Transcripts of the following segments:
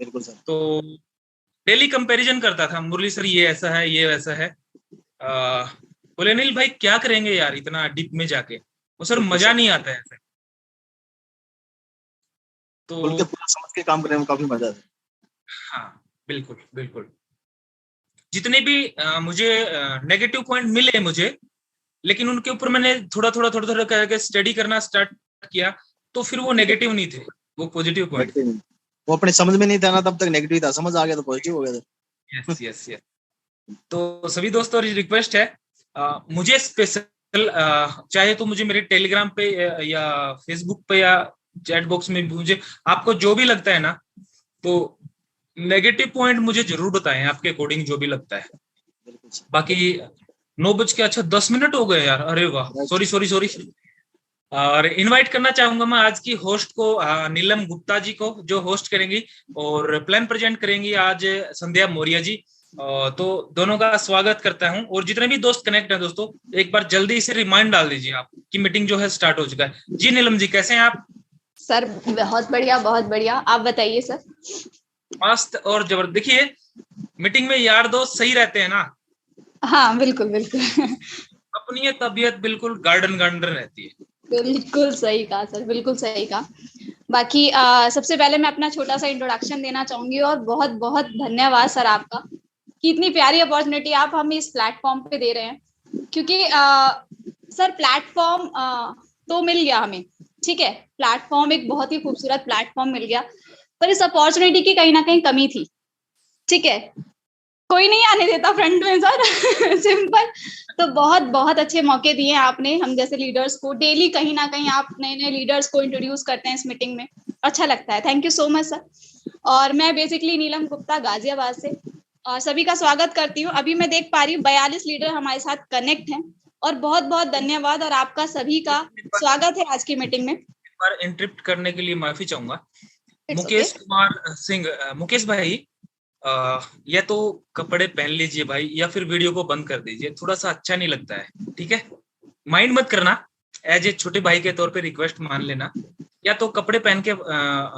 बिल्कुल सर। तो daily comparison करता था, मुरली सर ये ऐसा है, ये वैसा है। बोले अनिल भाई क्या करेंगे यार इतना डीप में जाके, वो सर मजा नहीं आता है ऐसे। तो खुल के पूरा समझ के काम करने में काफी मजा आता है। हाँ बिल्कुल बिल्कुल। जितने भी मुझे नेगेटिव पॉइंट मिले मुझे, लेकिन उनके ऊपर मैंने थोड़ा थोड़ा करके स्टडी करना स्टार्ट किया, तो फिर वो नेगेटिव नहीं थे, वो पॉजिटिव पॉइंट थे। वो अपने समझ में नहीं था ना तब तक नेगेटिव था, समझ आ गया तो पॉजिटिव हो गया था। Yes yes yes. तो सभी दोस्तों रिक्वेस्ट है, मुझे स्पेशल चाहे तो मुझे मेरे टेलीग्राम पे या फेसबुक पे या चैट बॉक्स में मुझे आपको जो भी लगता है ना, तो नेगेटिव पॉइंट मुझे जरूर बताएं, आपके अकॉर्डिंग जो भी लगता है। बाकी 9:10 हो गए यार, अरे वाह, सॉरी। और इनवाइट करना चाहूंगा मैं आज की होस्ट को, नीलम गुप्ता जी को, जो होस्ट करेंगी और प्लान प्रेजेंट करेंगी आज संध्या मौर्य जी। तो दोनों का स्वागत करता हूं, और जितने भी दोस्त कनेक्ट हैं दोस्तों, एक बार जल्दी से रिमाइंड डाल दीजिए आप कि मीटिंग जो है स्टार्ट हो चुका है। जी नीलम जी कैसे हैं आप? सर बहुत बढ़िया बहुत बढ़िया, आप बताइए सर। मस्त और जबरदस्त। देखिए मीटिंग में यार दोस्त सही रहते हैं ना? हाँ बिल्कुल बिल्कुल। अपनी तबीयत बिल्कुल गार्डन गार्डन रहती है। बिल्कुल सही कहा सर, बिल्कुल सही कहा। बाकी सबसे पहले मैं अपना छोटा सा इंट्रोडक्शन देना चाहूंगी, और बहुत बहुत धन्यवाद सर आपका कि इतनी प्यारी अपॉर्चुनिटी आप हमें इस प्लेटफॉर्म पे दे रहे हैं। क्योंकि सर प्लेटफॉर्म तो मिल गया हमें, ठीक है, प्लेटफॉर्म एक बहुत ही खूबसूरत प्लेटफॉर्म मिल गया, पर इस अपॉर्चुनिटी की कहीं ना कहीं कमी थी, ठीक है, कोई नहीं आने देता फ्रंट में सर। सिंपल। तो बहुत बहुत अच्छे मौके दिए आपने हम जैसे लीडर्स को, डेली कहीं ना कहीं आप नए नए लीडर्स को इंट्रोड्यूस करते हैं इस मीटिंग में, अच्छा लगता है, thank you so much sir. और मैं बेसिकली नीलम गुप्ता गाजियाबाद से और सभी का स्वागत करती हूँ। अभी मैं देख पा रही हूँ 42 लीडर हमारे साथ कनेक्ट हैं, और बहुत बहुत धन्यवाद और आपका सभी का स्वागत है आज की मीटिंग में। एक बार इंटरप्ट करने के लिए माफी चाहूंगा। It's Mukesh okay. कुमार सिंह, मुकेश भाई या तो कपड़े पहन लीजिए भाई, या फिर वीडियो को बंद कर दीजिए, थोड़ा सा अच्छा नहीं लगता है, ठीक है? माइंड मत करना, एज ए छोटे भाई के तौर पे रिक्वेस्ट मान लेना। या तो कपड़े पहन के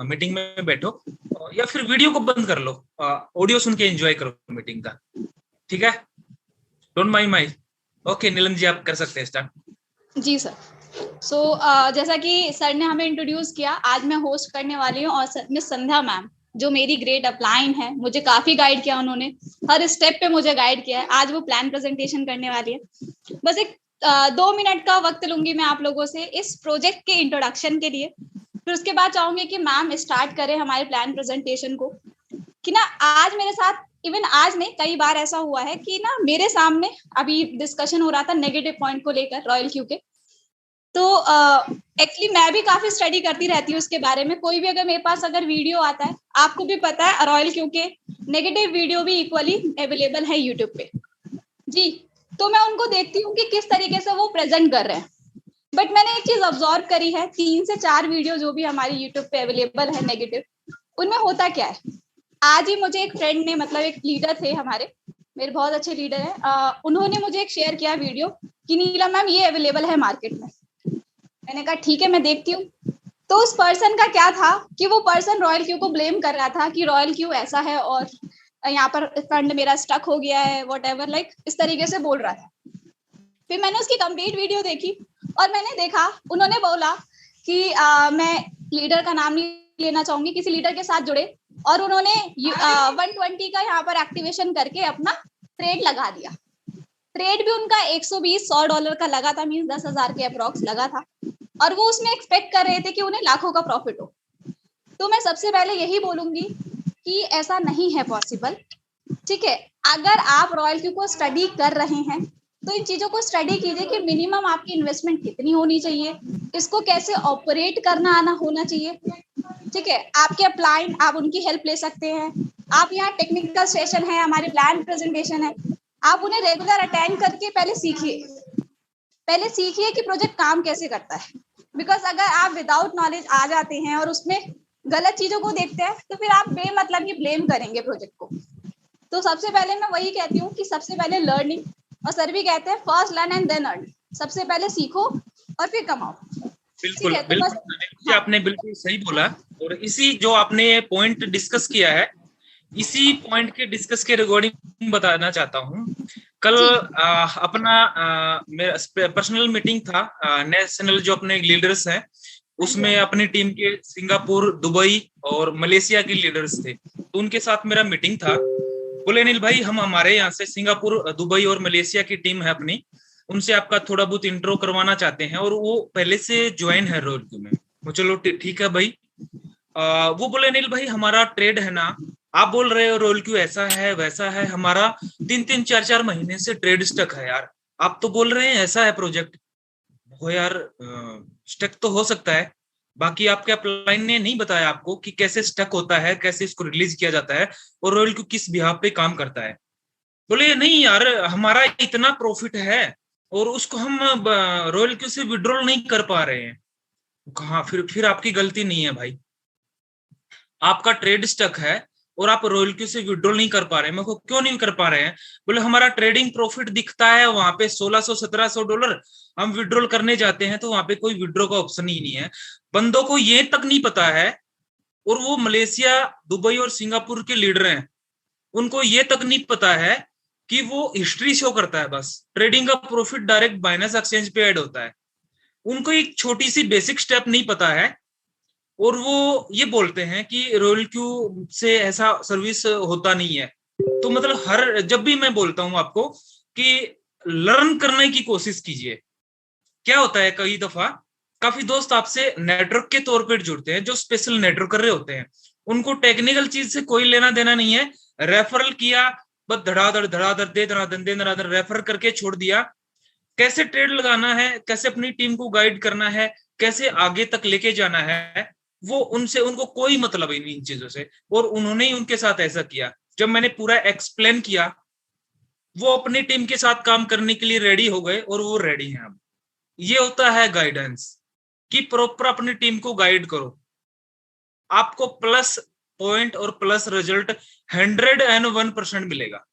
मीटिंग में बैठो, या फिर वीडियो को बंद कर लो, ऑडियो सुन के एंजॉय करो मीटिंग का, ठीक है? Don't mind my. Okay Neelam ji आप कर सकते हैं स्टार्ट। जी सर। सो जैसा कि सर ने हमें इंट्रोड्यूस किया, आज मैं होस्ट करने वाली हूँ, और मिस संध्या मैम जो मेरी ग्रेट अपलाइन है, मुझे काफी गाइड किया उन्होंने, हर स्टेप पे मुझे गाइड किया है। आज वो प्लान प्रेजेंटेशन करने वाली है। बस एक 2 मिनट का वक्त लूंगी मैं आप लोगों से इस प्रोजेक्ट के इंट्रोडक्शन के लिए, फिर उसके बाद चाहूंगी कि मैम स्टार्ट करें हमारे प्लान प्रेजेंटेशन को। कि ना आज मेरे साथ, इवन आज नहीं कई बार ऐसा हुआ है कि ना मेरे सामने अभी डिस्कशन हो रहा था नेगेटिव पॉइंट को लेकर रॉयल क्यू के, तो एक्चुअली मैं भी काफी स्टडी करती रहती हूँ उसके बारे में। कोई भी अगर मेरे पास अगर वीडियो आता है, आपको भी पता है रॉयल क्यू के नेगेटिव वीडियो भी इक्वली अवेलेबल है यूट्यूब पे जी, तो मैं उनको देखती हूँ कि किस तरीके से वो प्रेजेंट कर रहे हैं। बट मैंने एक चीज ऑब्जर्व करी है, 3 से 4 वीडियो जो भी हमारी यूट्यूब पे अवेलेबल है नेगेटिव, उनमें होता क्या है। आज ही मुझे एक फ्रेंड ने, मतलब एक लीडर थे हमारे, मेरे बहुत अच्छे लीडर है, उन्होंने मुझे एक शेयर किया वीडियो कि नीलम मैम ये अवेलेबल है मार्केट में। मैंने कहा ठीक है मैं देखती हूँ। तो उस पर्सन का क्या था कि वो पर्सन रॉयल क्यू को ब्लेम कर रहा था कि रॉयल क्यू ऐसा है और यहाँ पर फंड मेरा स्टक हो गया है, व्हाटएवर, लाइक इस तरीके से बोल रहा था। फिर मैंने उसकी कंप्लीट वीडियो देखी और मैंने देखा उन्होंने बोला कि मैं लीडर का नाम नहीं लेना चाहूंगी, किसी लीडर के साथ जुड़े और उन्होंने 120 का यहाँ पर एक्टिवेशन करके अपना ट्रेड लगा दिया। ट्रेड भी उनका $120-100 का लगा था, मींस 10,000 के अप्रॉक्स लगा था, और वो उसमें एक्सपेक्ट कर रहे थे कि उन्हें लाखों का प्रॉफिट हो। तो मैं सबसे पहले यही बोलूंगी कि ऐसा नहीं है पॉसिबल, ठीक है। अगर आप रॉयल क्यू को स्टडी कर रहे हैं तो इन चीजों को स्टडी कीजिए कि मिनिमम आपकी इन्वेस्टमेंट कितनी होनी चाहिए, इसको कैसे ऑपरेट करना आना होना चाहिए, ठीक है। आपके अपलाइन, आप उनकी हेल्प ले सकते हैं। आप यहाँ टेक्निकल सेशन है, हमारे प्लान प्रेजेंटेशन है, आप उन्हें रेगुलर अटेंड करके पहले सीखिए कि प्रोजेक्ट काम कैसे करता है। बिकॉज अगर आप विदाउट नॉलेज आ जाते हैं और उसमें गलत चीजों को देखते हैं तो फिर आप बेमतलब ही ब्लेम करेंगे प्रोजेक्ट को। तो सबसे पहले मैं वही कहती हूँ कि सबसे पहले लर्निंग, और सर भी कहते हैं first learn and then earn, सबसे पहले सीखो और फिर कमाओ। बिल्कुल बिल्कुल, आपने बिल्कुल सही बोला। और इसी जो आपने पॉइंट डिस्कस किया है इसी पॉइंट के डिस्कस के रिगार्डिंग बताना चाहता हूँ। कल अपना मेरा पर्सनल मीटिंग था, नेशनल जो अपने लीडर्स हैं उसमें अपनी टीम के सिंगापुर, दुबई और मलेशिया के लीडर्स थे, तो उनके साथ मेरा मीटिंग था। बोले अनिल भाई, हम हमारे यहाँ से सिंगापुर, दुबई और मलेशिया की टीम है अपनी, उनसे आपका थोड़ा बहुत इंट्रो करवाना चाहते हैं, और वो पहले से ज्वाइन है रोल क्यू में। वो चलो ठीक है भाई। वो बोले अनिल भाई, हमारा ट्रेड है ना, आप बोल रहे हो रोल क्यू ऐसा है वैसा है, हमारा 3-3, 4-4 महीने से ट्रेड स्टक है यार। आप तो बोल रहे हैं ऐसा है प्रोजेक्ट। हो यार, स्टक तो हो सकता है, बाकी आपके अपलाइन ने नहीं बताया आपको कि कैसे स्टक होता है, कैसे इसको रिलीज किया जाता है, और रॉयल क्यू किस बिहाफ पे काम करता है। बोले नहीं यार, हमारा इतना प्रॉफिट है और उसको हम रॉयल क्यू से विड्रॉल नहीं कर पा रहे हैं। कहा फिर आपकी गलती नहीं है भाई, आपका ट्रेड स्टक है और आप रॉयल क्यू से विड्रॉल नहीं कर पा रहे हैं। मैं को क्यों नहीं कर पा रहे हैं? बोले हमारा ट्रेडिंग प्रॉफिट दिखता है वहां पे $1600-1700, हम विड्रॉल करने जाते हैं तो वहां पे कोई विड्रॉ का ऑप्शन ही नहीं है। बंदों को ये तक नहीं पता है, और वो मलेशिया, दुबई और सिंगापुर के लीडर हैं, उनको ये तक नहीं पता है कि वो हिस्ट्री शो करता है, बस ट्रेडिंग का प्रॉफिट डायरेक्ट बाइनेंस एक्सचेंज पे ऐड होता है। उनको एक छोटी सी बेसिक स्टेप नहीं पता है, और वो ये बोलते हैं कि रॉयल क्यू से ऐसा सर्विस होता नहीं है। तो मतलब हर जब भी मैं बोलता हूं आपको कि लर्न करने की कोशिश कीजिए। क्या होता है, कई दफा काफी दोस्त आपसे नेटवर्क के तौर पर जुड़ते हैं, जो स्पेशल नेटवर्क कर रहे होते हैं, उनको टेक्निकल चीज से कोई लेना देना नहीं है। रेफरल किया, बस धड़ाधड़ धड़ाधड़ दे धड़ाधड़ रेफर करके छोड़ दिया। कैसे ट्रेड लगाना है, कैसे अपनी टीम को गाइड करना है, कैसे आगे तक लेके जाना है, वो उनको कोई मतलब ही नहीं इन चीजों से। और उन्होंने ही उनके साथ ऐसा किया। जब मैंने पूरा एक्सप्लेन किया, वो अपनी टीम के साथ काम करने के लिए रेडी हो गए, और वो रेडी हैं अब। ये होता है गाइडेंस, कि प्रॉपर अपनी टीम को गाइड करो, आपको प्लस पॉइंट और प्लस रिजल्ट 101% मिलेगा।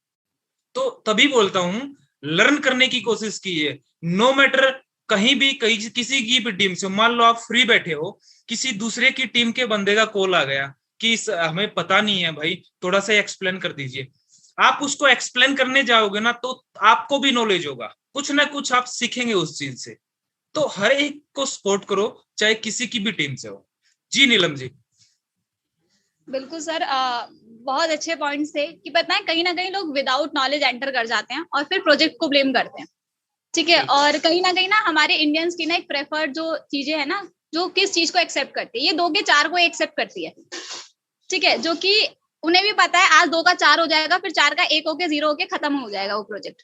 तो तभी बोलता हूं, लर्न करने की कोशिश कीजिए। नो मैटर, कहीं भी किसी की भी टीम से, मान लो आप फ्री बैठे हो, किसी दूसरे की टीम के बंदे का कॉल आ गया कि हमें पता नहीं है भाई, थोड़ा सा एक्सप्लेन कर दीजिए। आप उसको एक्सप्लेन करने जाओगे ना, तो आपको भी नॉलेज होगा, कुछ ना कुछ आप सीखेंगे उस चीज से। तो हर एक को सपोर्ट करो, चाहे किसी की भी टीम से हो। जी नीलम जी। बिल्कुल सर, बहुत अच्छे पॉइंट्स थे कि पता है कहीं ना कहीं लोग विदाउट नॉलेज एंटर कर जाते हैं और फिर प्रोजेक्ट को ब्लेम करते हैं। ठीक है, और कहीं ना हमारे इंडियंस की ना एक प्रेफर्ड जो चीजें है ना, जो किस चीज को एक्सेप्ट करती है, ये 2 के 4 को एक्सेप्ट करती है। ठीक है, जो कि उन्हें भी पता है आज 2 का 4 हो जाएगा, फिर 4 का 1 होके 0 होके खत्म हो जाएगा वो प्रोजेक्ट।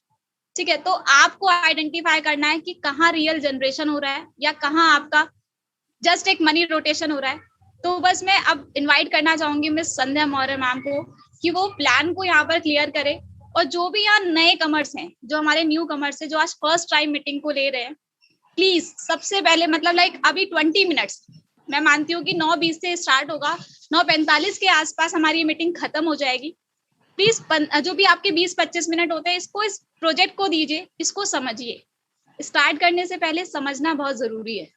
ठीक है, तो आपको आइडेंटिफाई करना है कि कहाँ रियल जनरेशन हो रहा है या कहाँ आपका जस्ट एक मनी रोटेशन हो रहा है। तो बस मैं अब इनवाइट करना चाहूंगी मिस संध्या मौर्य मैम को कि वो प्लान को यहाँ पर क्लियर करे, और जो भी यहाँ नए कमर्स हैं, जो हमारे न्यू कमर्स हैं, जो आज फर्स्ट टाइम मीटिंग को ले रहे हैं, प्लीज सबसे पहले मतलब लाइक अभी 20 मिनट्स, मैं मानती हूँ कि 9:20 से स्टार्ट होगा, 9:45 के आसपास हमारी मीटिंग खत्म हो जाएगी। प्लीज जो भी आपके 20-25 मिनट होते हैं, इसको इस प्रोजेक्ट को दीजिए, इसको समझिए। स्टार्ट करने से पहले समझना बहुत जरूरी है।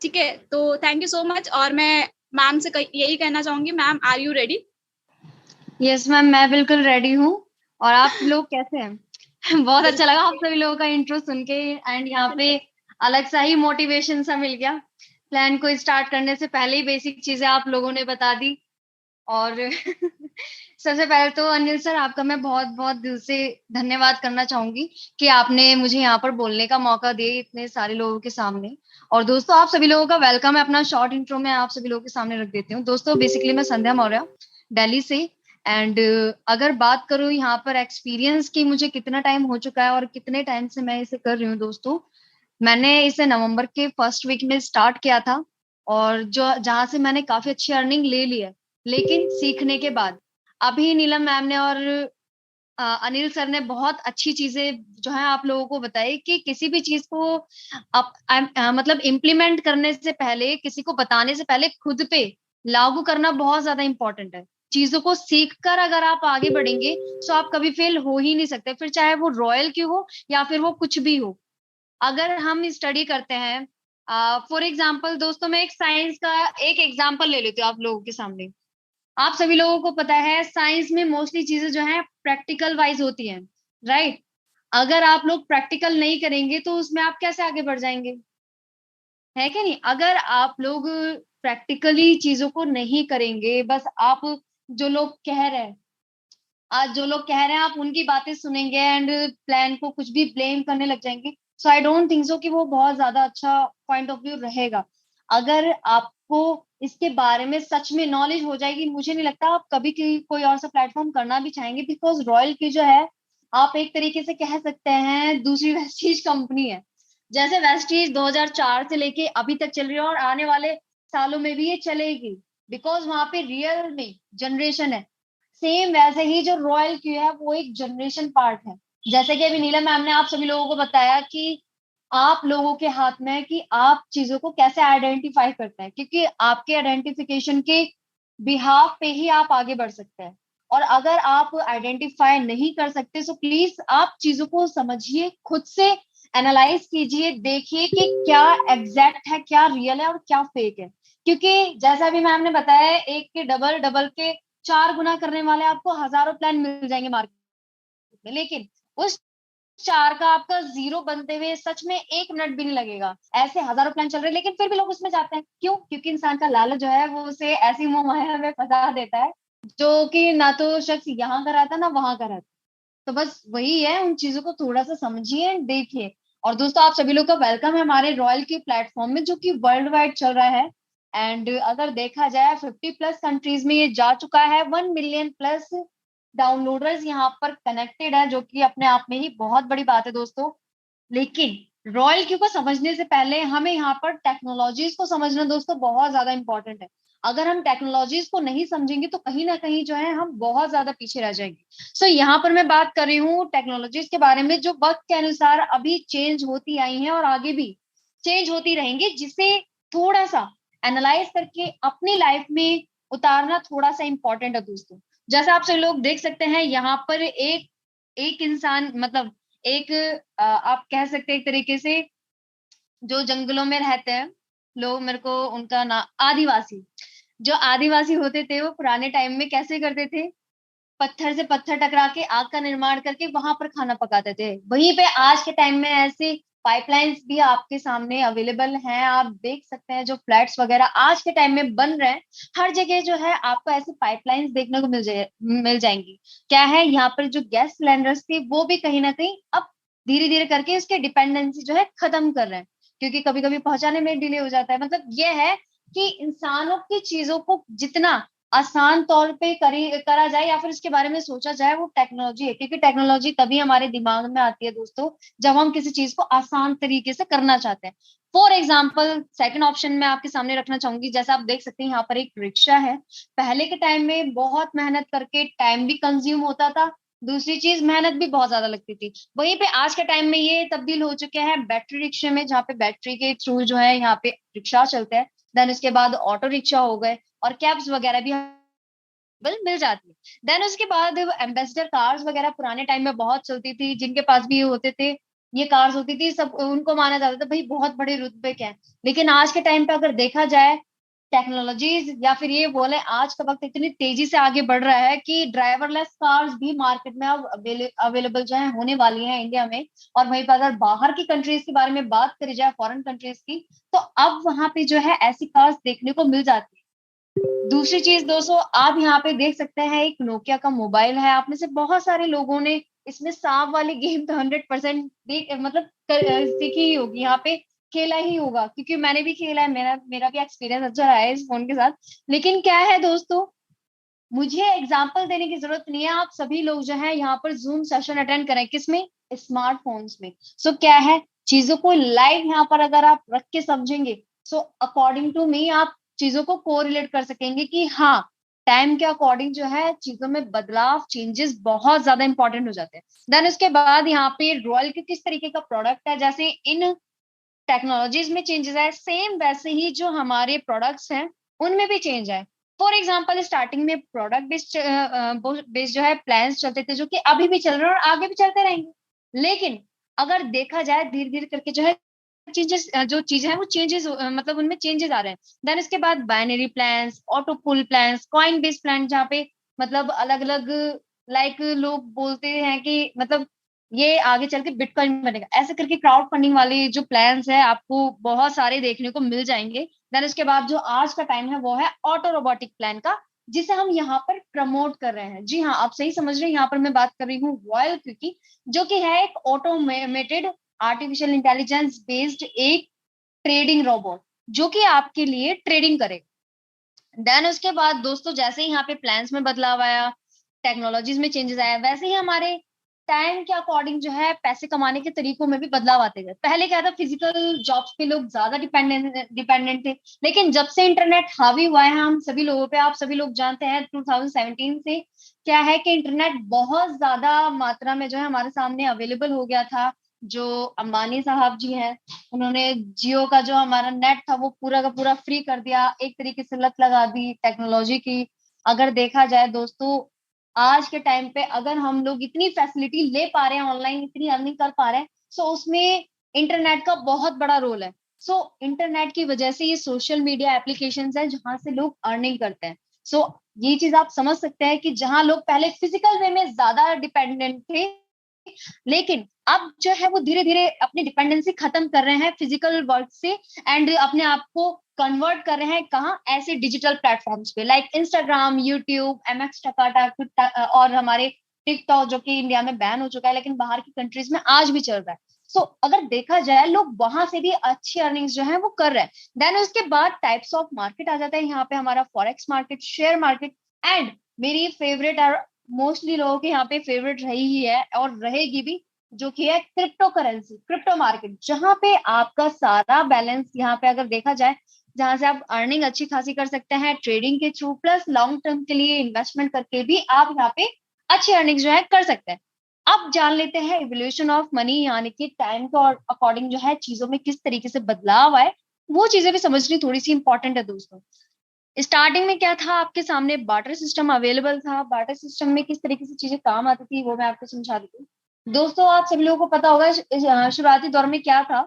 ठीक है, तो थैंक यू सो मच। और मैं मैम से यही कहना चाहूंगी, ma'am are you ready? Yes ma'am, मैं बिल्कुल रेडी हूँ। और आप लोग कैसे हैं? बहुत अच्छा लगा आप सभी लोगों का इंट्रो सुन के, एंड यहाँ पे अलग सा ही मोटिवेशन सा मिल गया। प्लान को स्टार्ट करने से पहले ही बेसिक चीजें आप लोगों ने बता दी। और सबसे पहले तो अनिल सर, आपका मैं बहुत बहुत दिल से धन्यवाद करना चाहूंगी कि आपने मुझे यहाँ पर बोलने का मौका दिया इतने सारे लोगों के सामने। और दोस्तों, आप सभी लोगों का वेलकम है। अपना शॉर्ट इंट्रो में आप सभी लोगों के सामने रख देती हूँ। दोस्तों, बेसिकली मैं संध्या मौर्य, दिल्ली से। एंड अगर बात करूँ यहाँ पर एक्सपीरियंस की, मुझे कितना टाइम हो चुका है और कितने टाइम से मैं इसे कर रही हूँ दोस्तों, मैंने इसे नवंबर के फर्स्ट वीक में स्टार्ट किया था, और जो जहां से मैंने काफी अच्छी अर्निंग ले ली है। लेकिन सीखने के बाद अभी नीलम मैम ने और अनिल सर ने बहुत अच्छी चीजें जो है आप लोगों को बताई कि किसी भी चीज को मतलब इम्प्लीमेंट करने से पहले, किसी को बताने से पहले खुद पे लागू करना बहुत ज्यादा इंपॉर्टेंट है। चीजों को सीख कर अगर आप आगे बढ़ेंगे तो आप कभी फेल हो ही नहीं सकते, फिर चाहे वो रॉयल क्यों हो या फिर वो कुछ भी हो। अगर हम स्टडी करते हैं, फॉर एग्जाम्पल दोस्तों, मैं एक साइंस का एक एग्जाम्पल ले लेती हूँ आप लोगों के सामने। आप सभी लोगों को पता है साइंस में मोस्टली चीजें जो है प्रैक्टिकल वाइज होती हैं, राइट? अगर आप लोग प्रैक्टिकल नहीं करेंगे तो उसमें आप कैसे आगे बढ़ जाएंगे, है कि नहीं? अगर आप लोग प्रैक्टिकली चीजों को नहीं करेंगे, बस आप जो लोग कह रहे हैं, आज जो लोग कह रहे हैं आप उनकी बातें सुनेंगे एंड प्लान को कुछ भी ब्लेम करने लग जाएंगे, सो आई डोंट थिंक सो कि वो बहुत ज्यादा अच्छा पॉइंट ऑफ व्यू रहेगा। अगर आपको इसके बारे में सच में नॉलेज हो जाएगी, मुझे नहीं लगता आप कभी कोई और सा प्लेटफॉर्म करना भी चाहेंगे, बिकॉज रॉयल की जो है, आप एक तरीके से कह सकते हैं दूसरी वेस्टीज कंपनी है। जैसे वेस्टीज 2004 से लेके अभी तक चल रही है और आने वाले सालों में भी ये चलेगी, बिकॉज वहां पे रियल में जनरेशन है। सेम वैसे ही जो रॉयल क्यू है वो एक जनरेशन पार्ट है। जैसे कि अभी नीलम मैम ने आप सभी लोगों को बताया कि आप लोगों के हाथ में है कि आप चीजों को कैसे आइडेंटिफाई करते हैं, क्योंकि आपके आइडेंटिफिकेशन के बिहाफ पे ही आप आगे बढ़ सकते हैं। और अगर आप आइडेंटिफाई नहीं कर सकते तो प्लीज आप चीजों को समझिए, खुद से एनालाइज कीजिए, देखिए कि क्या एग्जैक्ट है, क्या रियल है और क्या फेक है। क्योंकि जैसा भी मैम ने बताया, एक के डबल डबल के 4 गुना करने वाले आपको हजारों प्लान मिल जाएंगे मार्केट में, लेकिन उस 4 का आपका 0 बनते हुए सच में 1 मिनट भी नहीं लगेगा। ऐसे हजारों प्लान चल रहे हैं लेकिन फिर भी लोग उसमें जाते हैं, क्यों? क्योंकि इंसान का लालच जो है वो उसे ऐसी मोह माया में फंसा देता है जो कि ना तो शख्स यहाँ का रहता ना वहां का रहता। तो बस वही है, उन चीजों को थोड़ा सा समझिए, देखिए। और दोस्तों आप सभी लोग का वेलकम है हमारे रॉयल के प्लेटफॉर्म में, जो कि वर्ल्ड वाइड चल रहा है। एंड अगर देखा जाए 50+ कंट्रीज में ये जा चुका है, 1 मिलियन+ डाउनलोडर्स यहाँ पर कनेक्टेड है, जो कि अपने आप में ही बहुत बड़ी बात है दोस्तों। लेकिन रॉयल क्यू को समझने से पहले हमें यहाँ पर टेक्नोलॉजीज को समझना दोस्तों बहुत ज्यादा इंपॉर्टेंट है। अगर हम टेक्नोलॉजीज को नहीं समझेंगे तो कहीं ना कहीं जो है हम बहुत ज्यादा पीछे रह जाएंगे। सो यहाँ पर मैं बात कर रही हूँ टेक्नोलॉजीज के बारे में, जो वक्त के अनुसार अभी चेंज होती आई हैं और आगे भी चेंज होती रहेंगी, जिसे थोड़ा सा एनालाइज करके अपनी लाइफ में उतारना थोड़ा सा इंपॉर्टेंट है दोस्तों। जैसा आप सभी लोग देख सकते हैं यहाँ पर एक एक इंसान, मतलब एक आप कह सकते हैं एक तरीके से जो जंगलों में रहते हैं लोग, मेरे को उनका नाम, आदिवासी। जो आदिवासी होते थे वो पुराने टाइम में कैसे करते थे, पत्थर से पत्थर टकरा के आग का निर्माण करके वहां पर खाना पकाते थे। वहीं पे आज के टाइम में ऐसे पाइपलाइंस भी आपके सामने अवेलेबल हैं, आप देख सकते हैं जो फ्लैट्स वगैरह आज के टाइम में बन रहे हैं, हर जगह जो है आपको ऐसे पाइपलाइंस देखने को मिल जाएंगी। क्या है, यहाँ पर जो गैस सिलेंडर्स थे वो भी कहीं ना कहीं अब धीरे धीरे करके उसके डिपेंडेंसी जो है खत्म कर रहे हैं, क्योंकि कभी कभी पहुंचाने में डिले हो जाता है। मतलब ये है कि इंसानों की चीजों को जितना आसान तौर पे करा जाए या फिर इसके बारे में सोचा जाए, वो टेक्नोलॉजी है। क्योंकि टेक्नोलॉजी तभी हमारे दिमाग में आती है दोस्तों जब हम किसी चीज को आसान तरीके से करना चाहते हैं। फॉर एग्जाम्पल सेकंड ऑप्शन में आपके सामने रखना चाहूंगी, जैसा आप देख सकते हैं यहाँ पर एक रिक्शा है। पहले के टाइम में बहुत मेहनत करके टाइम भी कंज्यूम होता था, दूसरी चीज मेहनत भी बहुत ज्यादा लगती थी। वहीं पे आज के टाइम में ये तब्दील हो चुके हैं बैटरी रिक्शे में, जहाँ पे बैटरी के थ्रू जो है यहाँ पे रिक्शा चलते हैं। देन उसके बाद ऑटो रिक्शा हो गए और कैब्स वगैरह भी मिल जाती है। देन उसके बाद एम्बेसडर कार्स वगैरह पुराने टाइम में बहुत चलती थी, जिनके पास भी ये होते थे, ये कार्स होती थी, सब उनको माना जाता था भाई बहुत बड़े रुतबे के हैं। लेकिन आज के टाइम पे अगर देखा जाए, टेक्नोलॉजीज या फिर ये बोले आज का वक्त इतनी तेजी से आगे बढ़ रहा है कि ड्राइवरलेस कार्स भी मार्केट में अब अवेलेबल जो है होने वाली हैं इंडिया में। और वहीं पर अगर बाहर की कंट्रीज के बारे में बात करी जाए, फॉरेन कंट्रीज की, तो अब वहां पे जो है ऐसी कार्स देखने को मिल जाती है। दूसरी चीज दोस्तों, आप यहाँ पे देख सकते हैं एक नोकिया का मोबाइल है। आप में से बहुत सारे लोगों ने इसमें सांप वाली गेम तो 100% मतलब सीखी ही होगी, यहाँ पे खेला ही होगा, क्योंकि मैंने भी खेला है, मेरा मेरा भी एक्सपीरियंस अच्छा रहा है इस फोन के साथ। लेकिन क्या है दोस्तों, मुझे एग्जाम्पल देने की जरूरत नहीं है, आप सभी लोग जो है यहाँ पर जूम सेशन अटेंड करें, किसमें, स्मार्टफोन्स में। सो क्या है, चीजों को लाइव यहाँ पर अगर आप रख के समझेंगे, सो अकॉर्डिंग टू मी आप चीजों को कोरिलेट कर सकेंगे कि हाँ, टाइम के अकॉर्डिंग जो है चीजों में बदलाव, चेंजेस बहुत ज्यादा इंपॉर्टेंट हो जाते हैं। देन उसके बाद यहाँ पे रॉयल के किस तरीके का प्रोडक्ट है, जैसे इन टेक्नोलॉजीज में चेंजेस है, सेम वैसे ही जो हमारे प्रोडक्ट्स हैं उनमें भी चेंज है। फॉर एग्जाम्पल स्टार्टिंग में प्रोडक्ट बेस्ड जो है प्लान्स चलते थे, जो कि अभी भी चल रहे हैं और आगे भी चलते रहेंगे। लेकिन अगर देखा जाए धीरे धीरे करके जो है चेंजेस जो चीजें हैं वो चेंजेस मतलब उनमें चेंजेस आ रहे हैं। देन उसके बाद बाइनरी प्लान्स, ऑटो पुल प्लान्स, कॉइन बेस्ड प्लान, जहाँ पे मतलब अलग अलग लाइक लोग बोलते हैं कि मतलब ये आगे चल के बिटकॉइन बनेगा, ऐसे करके क्राउड फंडिंग वाले जो प्लान्स है आपको बहुत सारे देखने को मिल जाएंगे। देन उसके बाद जो आज का टाइम है वो है ऑटो रोबोटिक प्लान का, जिसे हम यहाँ पर प्रमोट कर रहे हैं। जी हाँ, आप सही समझ रहे हैं, यहाँ पर मैं बात कर रही हूँ वॉयल क्विकी, जो कि है एक ऑटोमेटेड आर्टिफिशियल इंटेलिजेंस बेस्ड एक ट्रेडिंग रोबोट, जो कि आपके लिए ट्रेडिंग करे। देन उसके बाद दोस्तों जैसे ही यहाँ पे प्लान्स में बदलाव आया, टेक्नोलॉजीज में चेंजेस आया, वैसे ही हमारे टाइम के अकॉर्डिंग जो है पैसे कमाने के तरीकों में भी बदलाव आते गए। पहले क्या था, फिजिकल जॉब्स पे लोग ज्यादा डिपेंडेंट थे, लेकिन जब से इंटरनेट हावी हुआ है हम सभी लोगों पे, आप सभी लोग जानते हैं 2017 से क्या है कि इंटरनेट बहुत ज्यादा मात्रा में जो है हमारे सामने अवेलेबल हो गया था। जो अंबानी साहब जी हैं, उन्होंने जियो का जो हमारा नेट था वो पूरा का पूरा फ्री कर दिया, एक तरीके से लत लगा दी टेक्नोलॉजी की। अगर देखा जाए दोस्तों, आज के टाइम पे अगर हम लोग इतनी फैसिलिटी ले पा रहे हैं, ऑनलाइन इतनी अर्निंग कर पा रहे हैं, सो उसमें इंटरनेट का बहुत बड़ा रोल है। सो इंटरनेट की वजह से ये सोशल मीडिया एप्लीकेशंस है जहां से लोग अर्निंग करते हैं। सो ये चीज आप समझ सकते हैं कि जहां लोग पहले फिजिकल वे में ज्यादा डिपेंडेंट थे, लेकिन अब जो है वो धीरे धीरे अपनी डिपेंडेंसी खत्म कर रहे हैं फिजिकल वर्क से, एंड अपने आप को कन्वर्ट कर रहे हैं कहाँ, ऐसे डिजिटल प्लेटफॉर्म्स पे like Instagram, YouTube, MX Takata और हमारे टिकटॉक, जो कि इंडिया में बैन हो चुका है लेकिन बाहर की कंट्रीज में आज भी चल रहा है। सो अगर देखा जाए लोग वहां से भी अच्छी अर्निंग्स जो है वो कर रहे हैं। देन उसके बाद टाइप्स ऑफ मार्केट आ जाता है यहाँ पे, हमारा forex market, share market, and मेरी फेवरेट मोस्टली लोगों के यहाँ पे फेवरेट रही ही है और रहेगी भी, जो कि है क्रिप्टो करेंसी, क्रिप्टो मार्केट, जहां पे आपका सारा बैलेंस यहाँ पे अगर देखा जाए, जहां से आप अर्निंग अच्छी खासी कर सकते हैं ट्रेडिंग के थ्रू, प्लस लॉन्ग टर्म के लिए इन्वेस्टमेंट करके भी आप यहाँ पे अच्छी अर्निंग जो है कर सकते हैं। अब जान लेते हैं इवोल्यूशन ऑफ मनी, यानी कि टाइम के अकॉर्डिंग जो है चीजों में किस तरीके से बदलाव आए, वो चीजें भी समझनी थोड़ी सी इंपॉर्टेंट है दोस्तों। स्टार्टिंग में क्या था, आपके सामने बार्टर सिस्टम अवेलेबल था। बार्टर सिस्टम में किस तरीके से चीजें काम आती थी वो मैं आपको समझा देती हूँ। दोस्तों आप सभी लोगों को पता होगा शुरुआती दौर में क्या था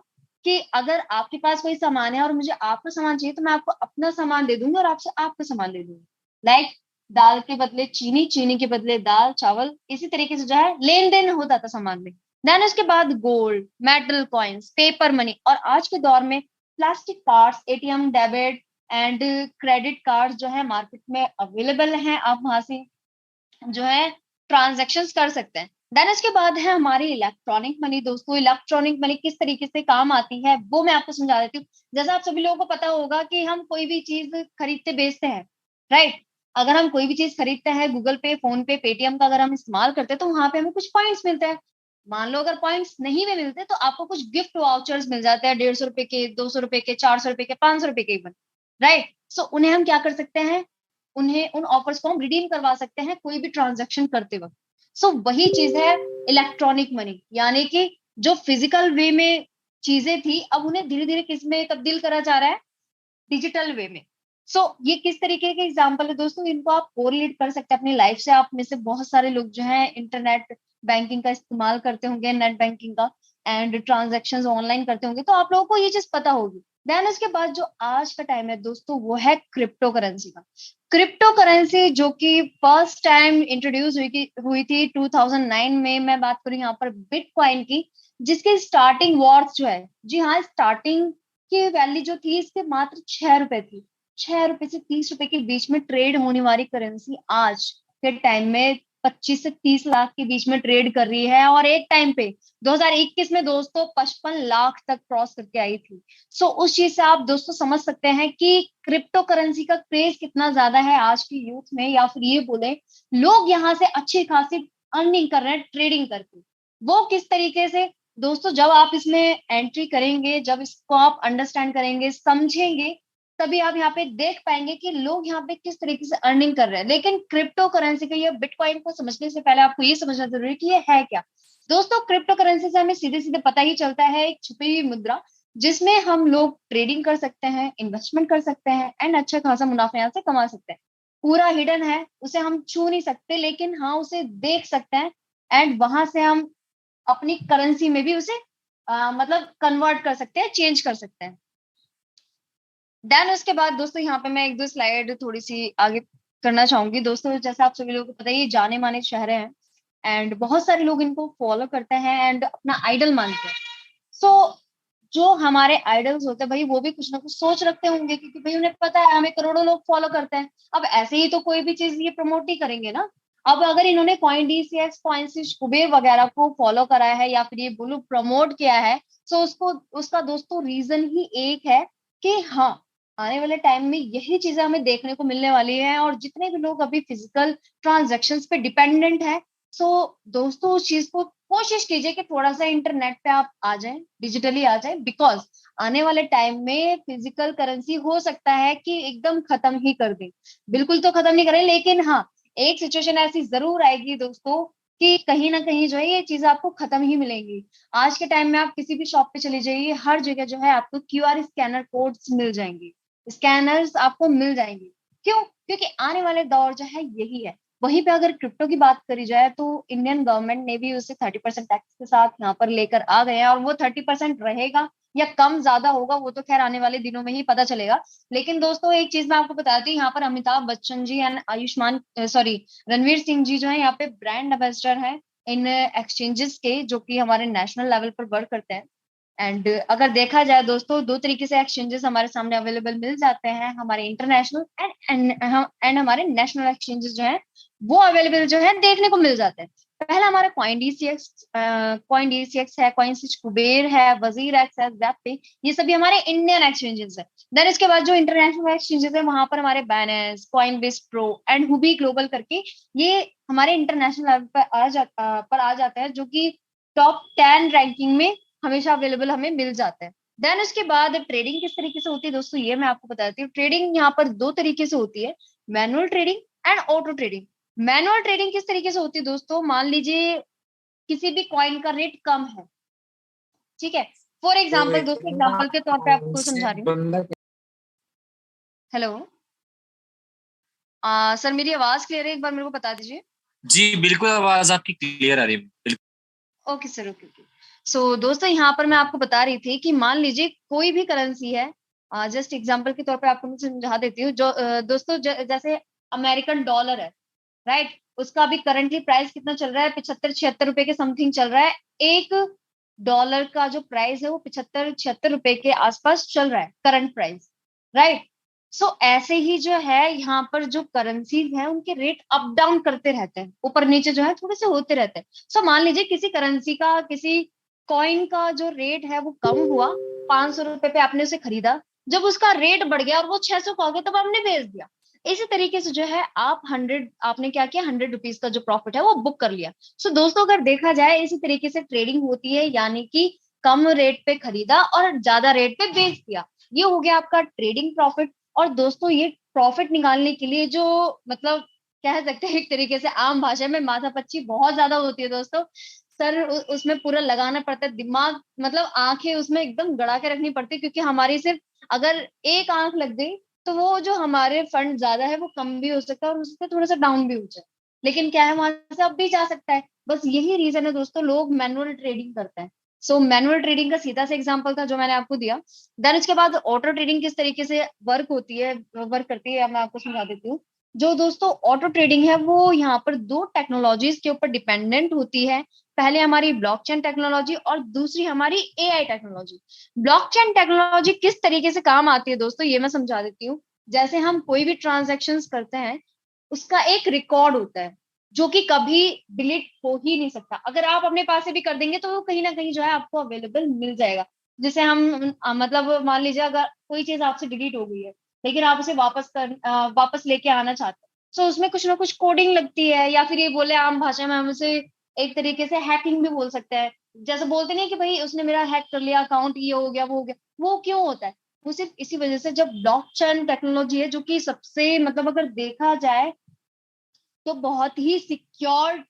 कि अगर आपके पास कोई सामान है और मुझे आपका सामान चाहिए, तो मैं आपको अपना सामान दे दूंगी और आपसे आपका सामान दे दूंगी। लाइक दाल के बदले चीनी, चीनी के बदले दाल चावल, इसी तरीके से जो है लेन देन होता था सामान में। देन उसके बाद gold, metal coins, paper money, और आज के दौर में plastic cards, ATM, debit and credit card जो है मार्केट में अवेलेबल हैं, आप वहां से जो है ट्रांजैक्शंस कर सकते हैं। देन इसके बाद है हमारी इलेक्ट्रॉनिक मनी। दोस्तों इलेक्ट्रॉनिक मनी किस तरीके से काम आती है वो मैं आपको समझा देती हूँ। जैसा आप सभी लोगों को पता होगा कि हम कोई भी चीज खरीदते बेचते हैं, राइट। अगर हम कोई भी चीज खरीदते हैं, गूगल पे, फोन पे, पेटीएम का अगर हम इस्तेमाल करते हैं, तो वहां पे हमें कुछ पॉइंट्स मिलते हैं। मान लो अगर पॉइंट्स नहीं भी मिलते तो आपको कुछ गिफ्ट वाउचर्स मिल जाते हैं, 150 रुपए के, 200 रुपए के, 400 रुपए के, 500 रुपए के, राइट। सो उन्हें हम क्या कर सकते हैं, उन्हें उन ऑफर्स को हम रिडीम करवा सकते हैं कोई भी ट्रांजैक्शन करते वक्त। सो वही चीज है इलेक्ट्रॉनिक मनी, यानी कि जो फिजिकल वे में चीजें थी अब उन्हें धीरे धीरे किस में तब्दील करा जा रहा है, डिजिटल वे में। सो ये किस तरीके के एग्जाम्पल है दोस्तों, इनको आप कोरिलेट कर सकते हैं अपनी लाइफ से। आप में से बहुत सारे लोग जो है इंटरनेट बैंकिंग का इस्तेमाल करते होंगे, नेट बैंकिंग का, एंड ट्रांजेक्शन ऑनलाइन करते होंगे, तो आप लोगों को ये चीज पता होगी। देन उसके बाद जो आज का टाइम है दोस्तों वो है क्रिप्टो करेंसी का। क्रिप्टो करेंसी जो कि फर्स्ट टाइम इंट्रोड्यूस हुई थी 2009 में, मैं बात करूँ यहाँ पर बिटकॉइन की, जिसकी स्टार्टिंग वॉर्थ जो है, जी हाँ, स्टार्टिंग की वैल्यू जो थी इसके मात्र 6 रुपए थी। 6 रुपए से 30 रुपए के बीच में ट्रेड होने वाली करेंसी आज के टाइम में 25 से 30 लाख के बीच में ट्रेड कर रही है, और एक टाइम पे 2021 में दोस्तों 55 लाख तक क्रॉस करके आई थी। सो उस चीज से आप दोस्तों समझ सकते हैं कि क्रिप्टो करेंसी का क्रेज कितना ज्यादा है आज की यूथ में, या फिर ये बोले लोग यहाँ से अच्छी खासी अर्निंग कर रहे हैं ट्रेडिंग करके। वो किस तरीके से दोस्तों, जब आप इसमें एंट्री करेंगे, जब इसको आप अंडरस्टैंड करेंगे, समझेंगे, तभी आप यहाँ पे देख पाएंगे कि लोग यहाँ पे किस तरीके से अर्निंग कर रहे हैं। लेकिन क्रिप्टो करेंसी का या बिटकॉइन को समझने से पहले आपको ये समझना जरूरी है कि ये है क्या। दोस्तों क्रिप्टो करेंसी से हमें सीधे सीधे पता ही चलता है एक छुपी हुई मुद्रा, जिसमें हम लोग ट्रेडिंग कर सकते हैं, इन्वेस्टमेंट कर सकते हैं, एंड अच्छा खासा मुनाफा यहाँ से कमा सकते हैं। पूरा हिडन है, उसे हम छू नहीं सकते, लेकिन हाँ उसे देख सकते हैं, एंड वहां से हम अपनी करेंसी में भी उसे मतलब कन्वर्ट कर सकते हैं, चेंज कर सकते हैं। देन उसके बाद दोस्तों यहाँ पे मैं एक दो स्लाइड थोड़ी सी आगे करना चाहूंगी। दोस्तों जैसे आप सभी लोगों को पता है ये जाने माने शहर हैं एंड बहुत सारे लोग इनको फॉलो करते हैं एंड अपना आइडल मानते हैं। सो जो हमारे आइडल्स होते हैं भाई वो भी कुछ ना कुछ सोच रखते होंगे, क्योंकि भाई उन्हें पता है हमें करोड़ों लोग फॉलो करते हैं। अब ऐसे ही तो कोई भी चीज ये प्रमोट ही करेंगे ना। अब अगर इन्होंने coin DCX, coin switch, Kuber वगैरह को फॉलो करा है या फिर ये बोलो प्रमोट किया है, तो उसको उसका दोस्तों रीजन ही एक है कि हाँ आने वाले टाइम में यही चीजें हमें देखने को मिलने वाली है। और जितने भी लोग अभी फिजिकल ट्रांजैक्शंस पे डिपेंडेंट है, सो दोस्तों उस चीज को कोशिश कीजिए कि थोड़ा सा इंटरनेट पे आप आ जाएं, डिजिटली आ जाएं, बिकॉज आने वाले टाइम में फिजिकल करेंसी हो सकता है कि एकदम खत्म ही कर दें। बिल्कुल तो खत्म नहीं करें, लेकिन हाँ एक सिचुएशन ऐसी जरूर आएगी दोस्तों कि कहीं ना कहीं जो है ये चीज आपको खत्म ही मिलेंगी। आज के टाइम में आप किसी भी शॉप पे चले जाइए, हर जगह जो है आपको क्यूआर स्कैनर कोड्स मिल जाएंगे, स्कैनर्स आपको मिल जाएंगे। क्यों? क्योंकि आने वाले दौर जो है यही है। वहीं पे अगर क्रिप्टो की बात करी जाए तो इंडियन गवर्नमेंट ने भी उसे 30% टैक्स के साथ यहाँ पर लेकर आ गए हैं, और वो 30% रहेगा या कम ज्यादा होगा वो तो खैर आने वाले दिनों में ही पता चलेगा। लेकिन दोस्तों एक चीज मैं आपको बताती हूँ, यहाँ पर अमिताभ बच्चन जी एंड आयुष्मान सॉरी रणवीर सिंह जी जो है यहाँ पे ब्रांड एम्बेसडर है इन एक्सचेंजेस के, जो कि हमारे नेशनल लेवल पर वर्क करते हैं। एंड अगर देखा जाए दोस्तों दो तरीके से एक्सचेंजेस हमारे सामने अवेलेबल मिल जाते हैं, हमारे इंटरनेशनल एंड हमारे नेशनल एक्सचेंजेस जो है वो अवेलेबल जो है देखने को मिल जाते हैं। पहला हमारा कॉइन डीसीएक्स है, कॉइन स्विच कुबेर है, वजीर एक्स है, ज़ैप, ये सभी हमारे इंडियन एक्सचेंजेस है। देन इसके बाद जो इंटरनेशनल एक्सचेंजेस है वहां पर हमारे Binance, Coinbase Pro and Huobi Global करके ये हमारे इंटरनेशनल लेवल पर आ जाता है, जो कि टॉप 10 रैंकिंग में हमेशा अवेलेबल हमें मिल जाता है। देन उसके बाद ट्रेडिंग किस तरीके से होती है दोस्तों ये मैं आपको बताती हूँ। ट्रेडिंग यहाँ पर दो तरीके से होती है, manual trading and auto trading. Manual trading किस तरीके से होती है दोस्तों, मान लीजिए किसी भी कॉइन का रेट कम है, ठीक है, फॉर एग्जाम्पल दोस्तों एग्जाम्पल के तौर पे आपको समझा रही हूँ। हेलो सर मेरी आवाज क्लियर है, एक बार मेरे को बता दीजिए। जी बिल्कुल आवाज आपकी क्लियर आ रही है। Okay sir, okay okay. So दोस्तों यहाँ पर मैं आपको बता रही थी कि मान लीजिए कोई भी करेंसी है, जस्ट एग्जांपल के तौर पे आपको मैं समझा देती हूँ। जो दोस्तों जैसे अमेरिकन डॉलर है, राइट, उसका अभी करंटली प्राइस कितना चल रहा है, 75-76 रुपए के समथिंग चल रहा है। एक डॉलर का जो प्राइस है वो 75-76 रुपए के आसपास चल रहा है करंट प्राइस, राइट। सो ऐसे ही जो है यहाँ पर जो करेंसीज हैं उनके रेट अप डाउन करते रहते हैं, ऊपर नीचे जो है थोड़े से होते रहते हैं। सो मान लीजिए किसी करेंसी का, किसी कॉइन का जो रेट है वो कम हुआ, 500 रुपए पे आपने उसे खरीदा, जब उसका रेट बढ़ गया और वो 600 का हो गया तब आपने बेच दिया। इसी तरीके से जो है आपने क्या किया, 100 रुपीज का जो प्रॉफिट है वो बुक कर लिया। सो दोस्तों अगर देखा जाए इसी तरीके से ट्रेडिंग होती है, यानी कि कम रेट पे खरीदा और ज्यादा रेट पे बेच दिया, ये हो गया आपका ट्रेडिंग प्रॉफिट। और दोस्तों ये प्रॉफिट निकालने के लिए जो मतलब कह सकते हैं एक तरीके से आम भाषा में माथापच्ची बहुत ज्यादा होती है दोस्तों। सर उसमें पूरा लगाना पड़ता है दिमाग, मतलब आंखें उसमें एकदम गड़ा के रखनी पड़ती है, क्योंकि हमारी सिर्फ अगर एक आंख लग गई तो वो जो हमारे फंड ज्यादा है वो कम भी हो सकता है और उससे थोड़ा सा डाउन भी हो जाए, लेकिन क्या है वहां से अब भी जा सकता है। बस यही रीजन है दोस्तों लोग मैनुअल ट्रेडिंग करते हैं। सो मैनुअल ट्रेडिंग का सीधा सा एग्जांपल था जो मैंने आपको दिया। देन इसके बाद ऑटो ट्रेडिंग किस तरीके से वर्क करती है मैं आपको समझा देती हूँ। जो दोस्तों ऑटो ट्रेडिंग है वो यहाँ पर दो टेक्नोलॉजीज के ऊपर डिपेंडेंट होती है। पहले हमारी ब्लॉकचेन टेक्नोलॉजी और दूसरी हमारी एआई टेक्नोलॉजी। ब्लॉकचेन टेक्नोलॉजी किस तरीके से काम आती है दोस्तों ये मैं समझा देती हूँ। जैसे हम कोई भी ट्रांजेक्शन्स करते हैं उसका एक रिकॉर्ड होता है जो कि कभी डिलीट हो ही नहीं सकता। अगर आप अपने पास से भी कर देंगे तो वो कहीं ना कहीं जो है आपको अवेलेबल मिल जाएगा। जैसे हम मतलब मान लीजिए अगर कोई चीज आपसे डिलीट हो गई है लेकिन आप उसे वापस लेके आना चाहते हैं, तो उसमें कुछ ना कुछ कोडिंग लगती है, या फिर ये बोले आम भाषा में हम उसे एक तरीके से हैकिंग भी बोल सकते हैं। जैसे बोलते नहीं कि भाई उसने मेरा हैक कर लिया अकाउंट, ये हो गया वो हो गया। वो क्यों होता है? वो सिर्फ इसी वजह से, जब ब्लॉकचेन टेक्नोलॉजी है जो कि सबसे मतलब अगर देखा जाए तो बहुत ही सिक्योर,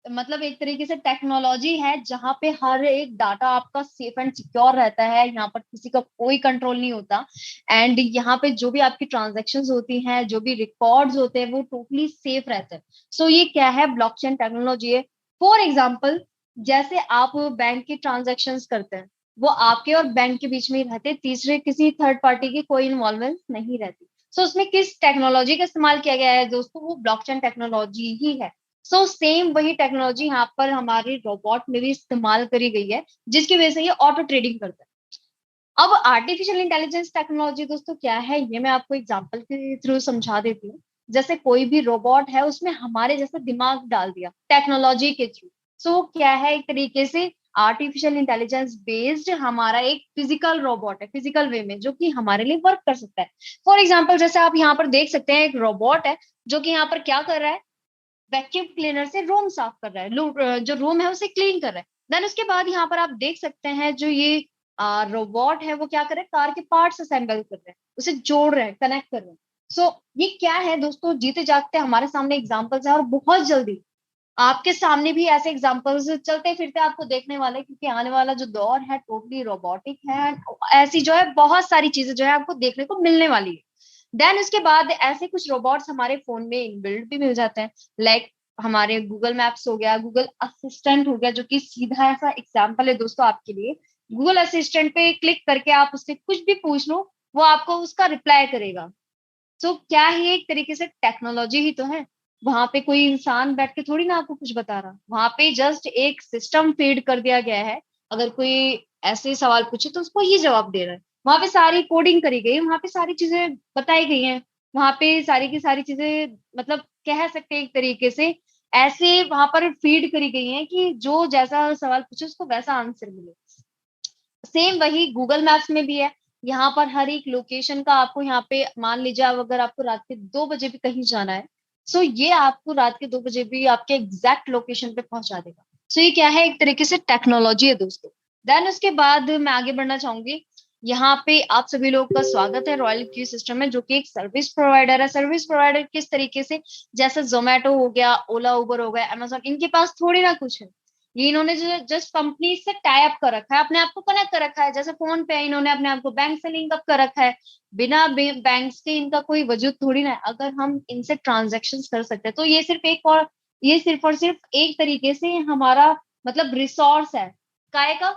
मतलब एक तरीके से टेक्नोलॉजी है जहां पे हर एक डाटा आपका सेफ एंड सिक्योर रहता है, यहाँ पर किसी का कोई कंट्रोल नहीं होता। एंड यहाँ पे जो भी आपकी ट्रांजैक्शंस होती हैं, जो भी रिकॉर्ड्स होते हैं वो टोटली सेफ रहते हैं। सो ये क्या है, ब्लॉकचेन टेक्नोलॉजी है। फॉर एग्जाम्पल जैसे आप बैंक के ट्रांजैक्शंस करते हैं, वो आपके और बैंक के बीच में ही रहते, तीसरे किसी थर्ड पार्टी की कोई इन्वॉल्वमेंट नहीं रहती। सो उसमें किस टेक्नोलॉजी का इस्तेमाल किया गया है दोस्तों, वो ब्लॉकचेन टेक्नोलॉजी ही है। सो सेम वही टेक्नोलॉजी यहाँ पर हमारे रोबोट में भी इस्तेमाल करी गई है, जिसकी वजह से ये ऑटो ट्रेडिंग करता है। अब आर्टिफिशियल इंटेलिजेंस टेक्नोलॉजी दोस्तों क्या है, ये मैं आपको एग्जांपल के थ्रू समझा देती हूँ। जैसे कोई भी रोबोट है, उसमें हमारे जैसा दिमाग डाल दिया टेक्नोलॉजी के थ्रू। सो क्या है, एक तरीके से आर्टिफिशियल इंटेलिजेंस बेस्ड हमारा एक फिजिकल रोबोट है, फिजिकल वे में, जो कि हमारे लिए वर्क कर सकता है। फॉर एग्जाम्पल जैसे आप यहाँ पर देख सकते हैं, एक रोबोट है जो कि यहाँ पर क्या कर रहा है, वैक्यूम क्लीनर से रूम साफ कर रहा है, जो रूम है उसे क्लीन कर रहा है। देन उसके बाद यहाँ पर आप देख सकते हैं, जो ये रोबोट है वो क्या कर रहा है, कार के पार्ट्स असेंबल कर रहे हैं, उसे जोड़ रहे हैं, कनेक्ट कर रहे हैं। सो ये क्या है दोस्तों, जीते जागते हमारे सामने एग्जांपल्स है, और बहुत जल्दी आपके सामने भी ऐसे एग्जांपल्स चलते फिरते आपको देखने वाले हैं, क्योंकि आने वाला जो दौर है टोटली रोबोटिक है। ऐसी जो है बहुत सारी चीजें जो है आपको देखने को मिलने वाली है। देन उसके बाद ऐसे कुछ रोबोट्स हमारे फोन में इनबिल्ट भी मिल जाते हैं, लाइक हमारे गूगल मैप्स हो गया, गूगल असिस्टेंट हो गया, जो कि सीधा ऐसा एग्जाम्पल है दोस्तों आपके लिए। गूगल असिस्टेंट पे क्लिक करके आप उससे कुछ भी पूछ लो, वो आपको उसका रिप्लाई करेगा। तो क्या है, एक तरीके से टेक्नोलॉजी ही तो है। वहां पे कोई इंसान बैठ के थोड़ी ना आपको कुछ बता रहा, वहां पे जस्ट एक सिस्टम फीड कर दिया गया है। अगर कोई ऐसे सवाल पूछे तो उसको ये जवाब दे रहा है। वहां पे सारी कोडिंग करी गई है, वहां पे सारी चीजें बताई गई हैं, वहां पे सारी की सारी चीजें, मतलब कह सकते हैं एक तरीके से ऐसे वहां पर फीड करी गई हैं कि जो जैसा सवाल पूछे उसको वैसा आंसर मिले। सेम वही गूगल मैप्स में भी है। यहाँ पर हर एक लोकेशन का आपको, यहाँ पे मान लीजिए अगर आपको रात के 2 बजे भी कहीं जाना है, सो ये आपको रात के 2 बजे भी आपके एग्जैक्ट लोकेशन पे पहुंचा देगा। सो ये क्या है, एक तरीके से टेक्नोलॉजी है दोस्तों। देन उसके बाद मैं आगे बढ़ना चाहूंगी। यहाँ पे आप सभी लोगों का स्वागत है रॉयल क्यू सिस्टम में, जो कि एक सर्विस प्रोवाइडर है। सर्विस प्रोवाइडर किस तरीके से, जैसे जोमेटो हो गया, ओला उबर हो गया, अमेजोन, इनके पास थोड़ी ना कुछ है। ये इन्होंने जो जस्ट कंपनी से टाई अप कर रखा है, अपने आप को कनेक्ट कर रखा है। जैसे फोन पे इन्होंने अपने आप को बैंक से लिंक अप कर रखा है। बिना बैंक के इनका कोई वजूद थोड़ी ना है। अगर हम इनसे ट्रांजेक्शन कर सकते हैं तो ये सिर्फ और सिर्फ एक तरीके से हमारा मतलब रिसोर्स है। काय का,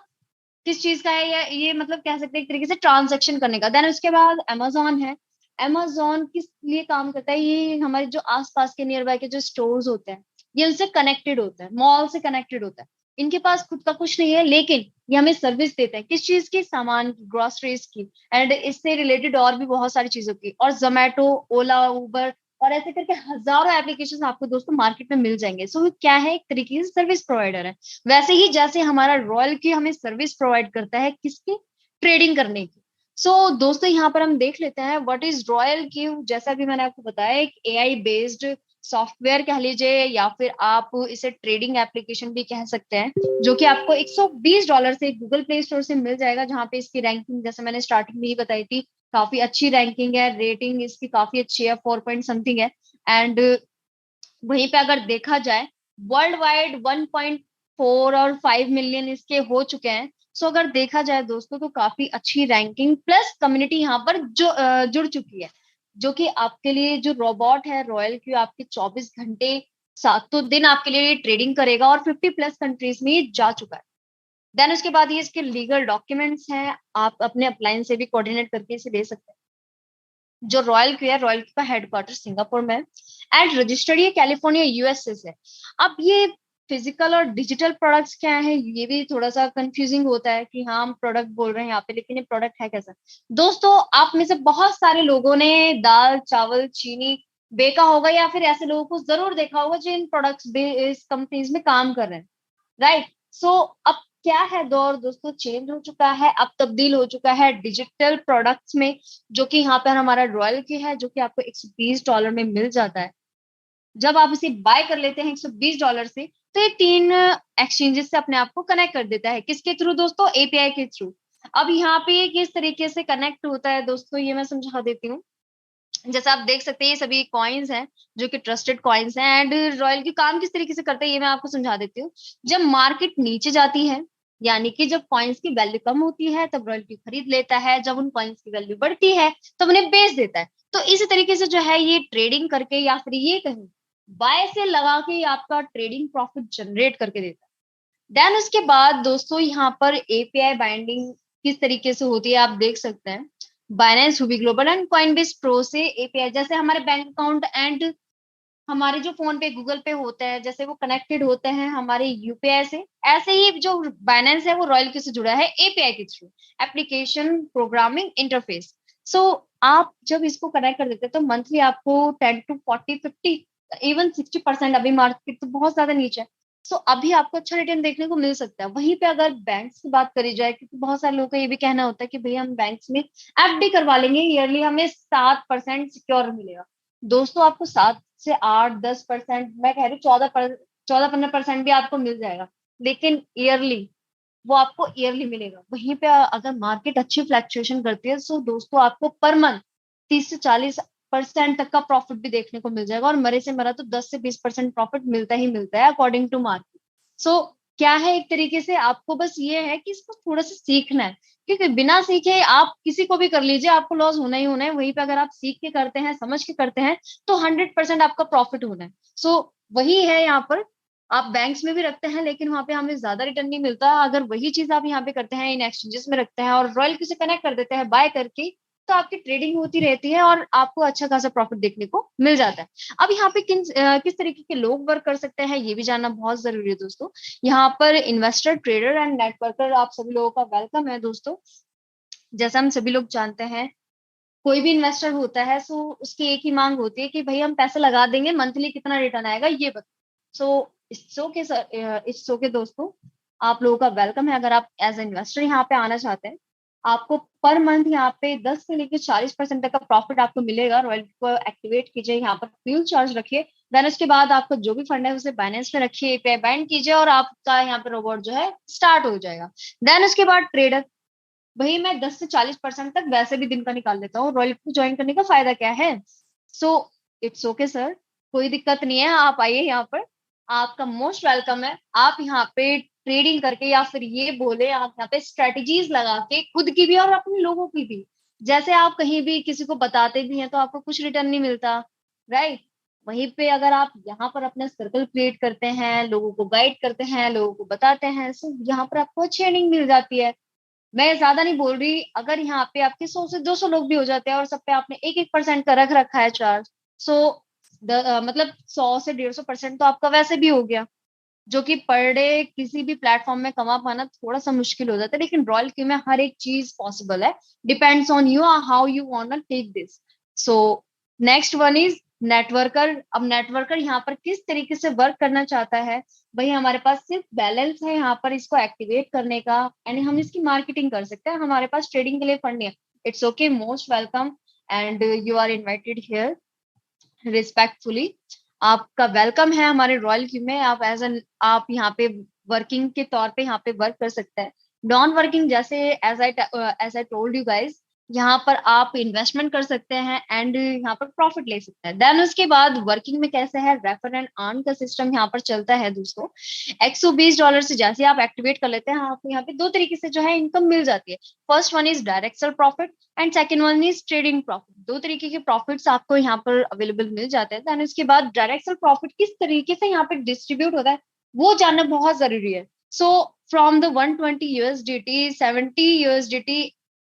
किस चीज का है, या ये मतलब कह सकते हैं एक तरीके से ट्रांजेक्शन करने का। देन उसके बाद अमेजोन है। अमेजोन किस लिए काम करता है, ये हमारे जो आसपास के नियर बाय के जो स्टोर्स होते हैं, ये उनसे कनेक्टेड होता है, मॉल से कनेक्टेड होता है। इनके पास खुद का कुछ नहीं है, लेकिन ये हमें सर्विस देते हैं, किस चीज की, सामान की, ग्रोसरीज की, एंड इससे रिलेटेड और भी बहुत सारी चीजों की। और जोमेटो, ओला, उबर और ऐसे करके हजारों एप्लीकेशन आपको दोस्तों मार्केट में मिल जाएंगे। सो क्या है, एक तरीके से सर्विस प्रोवाइडर है। वैसे ही जैसे हमारा रॉयल की हमें सर्विस प्रोवाइड करता है किसकी, ट्रेडिंग करने की। सो दोस्तों यहाँ पर हम देख लेते हैं व्हाट इज रॉयल क्यू। जैसा भी मैंने आपको बताया, एक एआई बेस्ड सॉफ्टवेयर कह लीजिए, या फिर आप इसे ट्रेडिंग एप्लीकेशन भी कह सकते हैं, जो कि आपको $120 से गूगल प्ले स्टोर से मिल जाएगा। जहाँ पे इसकी रैंकिंग, जैसे मैंने स्टार्टिंग में ही बताई थी, काफी अच्छी रैंकिंग है, रेटिंग इसकी काफी अच्छी है, 4 पॉइंट समथिंग है। एंड वहीं पे अगर देखा जाए, वर्ल्ड वाइड 1.4 और 5 मिलियन इसके हो चुके हैं। सो अगर देखा जाए दोस्तों, तो काफी अच्छी रैंकिंग प्लस कम्युनिटी यहाँ पर जुड़ चुकी है, जो कि आपके लिए जो रोबोट है रॉयल क्यू, आपके 24 घंटे 7 दिन आपके लिए ट्रेडिंग करेगा, और 50+ कंट्रीज में ये जा चुका है। देन उसके बाद ये इसके लीगल डॉक्यूमेंट्स हैं, आप अपने अप्लायंस से भी कोऑर्डिनेट करके इसे ले सकते हैं। जो रॉयल क्यू है, रॉयल क्यू का हेडक्वार्टर सिंगापुर में है, एंड रजिस्टर्ड ये कैलिफोर्निया यूएसए से। अब ये फिजिकल और डिजिटल प्रोडक्ट्स क्या है, ये भी थोड़ा सा कंफ्यूजिंग होता है कि हाँ हम प्रोडक्ट बोल रहे हैं यहाँ पे, लेकिन ये प्रोडक्ट है कैसा। दोस्तों आप में से बहुत सारे लोगों ने दाल, चावल, चीनी बेका होगा, या फिर ऐसे लोगों को जरूर देखा होगा जो इन प्रोडक्ट्स बेस्ड कंपनीज में काम कर रहे हैं, राइट। सो अब क्या है, दौर दोस्तों चेंज हो चुका है, अब तब्दील हो चुका है डिजिटल प्रोडक्ट्स में, जो कि यहाँ पर हमारा रॉयल की है, जो कि आपको $120 में मिल जाता है। जब आप इसे बाय कर लेते हैं $120 से, तो ये 3 एक्सचेंजेस से अपने आप को कनेक्ट कर देता है। किसके थ्रू दोस्तों, एपीआई के थ्रू। अब यहाँ पे ये किस तरीके से कनेक्ट होता है दोस्तों, ये मैं समझा देती हूँ। जैसे आप देख सकते हैं, ये सभी कॉइन्स हैं जो कि ट्रस्टेड कॉइन्स हैं, एंड रॉयल की काम किस तरीके से करते हैं ये मैं आपको समझा देती हूँ। जब मार्केट नीचे जाती है, यानी कि जब कॉइन्स की वैल्यू कम होती है, तब रॉयल की खरीद लेता है, जब उन कॉइन्स की वैल्यू बढ़ती है तब उन्हें बेच देता है। तो इसी तरीके से जो है ये ट्रेडिंग करके, या फिर ये कहीं बाय से लगा के आपका ट्रेडिंग प्रॉफिट जनरेट करके देता है। देन उसके बाद दोस्तों यहाँ पर एपीआई बाइंडिंग किस तरीके से होती है आप देख सकते हैं। Binance, Huobi Global and Coinbase Pro से एपीआई, जैसे हमारे बैंक अकाउंट एंड हमारे जो फोन पे गूगल पे होते हैं, जैसे वो कनेक्टेड होते हैं हमारे यूपीआई से, ऐसे ही जो बाइनेंस है वो रॉयल क्यू से जुड़ा है एपीआई के थ्रू, एप्लीकेशन प्रोग्रामिंग इंटरफेस। सो आप जब इसको कनेक्ट कर देते हैं तो मंथली आपको 10 to 40, 50, इवन 60%, अभी मार्केट तो बहुत ज्यादा नीचे है, सो अभी आपको अच्छा रिटर्न देखने को मिल सकता है। वहीं पे अगर बैंक्स की बात करी जाए, क्योंकि बहुत सारे लोगों का ये भी कहना होता है कि भैया हम बैंक्स में एफडी करवा लेंगे, ईयरली हमें 7% सिक्योर मिलेगा। दोस्तों आपको 7 से 8, 10%, मैं कह रही हूँ 14-15% भी आपको मिल जाएगा, लेकिन ईयरली वो आपको ईयरली मिलेगा। वहीं पे अगर मार्केट अच्छी फ्लक्चुएशन करती है तो दोस्तों आपको पर मंथ 30 से 40% तक का प्रॉफिट भी देखने को मिल जाएगा, और मरे से मरा तो 10 से 20% प्रॉफिट मिलता ही मिलता है अकॉर्डिंग टू मार्केट। सो क्या है, एक तरीके से आपको बस ये है कि इसको थोड़ा सा सीखना है, क्योंकि बिना सीखे आप किसी को भी कर लीजिए आपको लॉस होना ही होना है। वहीं पे अगर आप सीख के करते हैं, समझ के करते हैं, तो 100% आपका प्रॉफिट होना है। सो वही है यहाँ पर, आप बैंक्स में भी रखते हैं लेकिन वहां पे हमें ज्यादा रिटर्न नहीं मिलता। अगर वही चीज आप यहाँ पे करते हैं, इन एक्सचेंजेस में रखते हैं और रॉयल से कनेक्ट कर देते हैं बाय करके, तो आपकी ट्रेडिंग होती रहती है और आपको अच्छा खासा प्रॉफिट देखने को मिल जाता है। अब यहाँ पे किस तरीके के लोग वर्क कर सकते हैं ये भी जानना बहुत जरूरी है दोस्तों। यहाँ पर इन्वेस्टर, ट्रेडर एंड नेटवर्कर, आप सभी लोगों का वेलकम है दोस्तों। जैसा हम सभी लोग जानते हैं, कोई भी इन्वेस्टर होता है सो उसकी एक ही मांग होती है कि भाई हम पैसे लगा देंगे, मंथली कितना रिटर्न आएगा ये बता। सो इट्स ओके दोस्तों, आप लोगों का वेलकम है। अगर आप एज ए इन्वेस्टर यहाँ पे आना चाहते हैं, आपको पर मंथ यहाँ पे 10 से लेकर 40% तक का प्रॉफिट आपको मिलेगा। रॉयल को एक्टिवेट कीजिए, यहाँ पर फ्यूल चार्ज रखिए, देन उसके बाद आपको जो भी फंड है उसे बाइनेंस में रखिए, पे बाइंड कीजिए और आपका यहाँ पे रोबोट जो है स्टार्ट हो जाएगा। देन उसके बाद ट्रेडर, भाई मैं 10 से 40% तक वैसे भी दिन का निकाल लेता हूँ, रॉयल को ज्वाइन करने का फायदा क्या है। सो इट्स ओके सर, कोई दिक्कत नहीं है, आप आइए यहाँ पर, आपका मोस्ट वेलकम है। आप यहाँ पे ट्रेडिंग करके, या फिर ये बोले आप यहाँ पे स्ट्रेटजीज लगा के, खुद की भी और अपने लोगों की भी, जैसे आप कहीं भी किसी को बताते भी हैं तो आपको कुछ रिटर्न नहीं मिलता, राइट। वहीं पे अगर आप यहाँ पर अपना सर्कल क्रिएट करते हैं, लोगों को गाइड करते हैं, लोगों को बताते हैं, सो यहाँ पर आपको अच्छी अर्निंग मिल जाती है। मैं ज्यादा नहीं बोल रही, अगर यहाँ पे आपके 100 से 200 लोग भी हो जाते हैं और सब पे आपने 1-1% का रख रखा है चार्ज, सो मतलब 100 से 150% तो आपका वैसे भी हो गया, जो कि पर डे किसी भी प्लेटफॉर्म में कमा पाना थोड़ा सा मुश्किल हो जाता है। लेकिन रॉयल क्यू में हर एक चीज पॉसिबल है, depends on you how you want to take this. So next one is networker. अब नेटवर्कर यहाँ पर किस तरीके से वर्क करना चाहता है, भाई हमारे पास सिर्फ बैलेंस है यहाँ पर इसको एक्टिवेट करने का, एंड हम इसकी मार्केटिंग कर सकते हैं, हमारे पास ट्रेडिंग के लिए फंड नहीं है। It's okay, most welcome and you are invited here respectfully. आपका वेलकम है हमारे रॉयल क्यू में। आप आप यहाँ पे वर्किंग के तौर पे यहाँ पे वर्क कर सकते हैं। नॉन वर्किंग, जैसे as I told you guys, यहाँ पर आप इन्वेस्टमेंट कर सकते हैं एंड यहाँ पर प्रॉफिट ले सकते हैं। देन उसके बाद वर्किंग में कैसे है, रेफर एंड अर्न का सिस्टम यहाँ पर चलता है दोस्तों। $120 से जैसे आप एक्टिवेट कर लेते हैं, आपको यहाँ पे दो तरीके से जो है इनकम मिल जाती है। First one is direct sale profit and second one is trading profit. दो तरीके के प्रॉफिट्स आपको यहाँ पर अवेलेबल मिल जाते हैं। देन उसके बाद डायरेक्ट सेल प्रॉफिट किस तरीके से यहाँ पे डिस्ट्रीब्यूट होता है वो जानना बहुत जरूरी है। So from the 120 USDT 70 USDT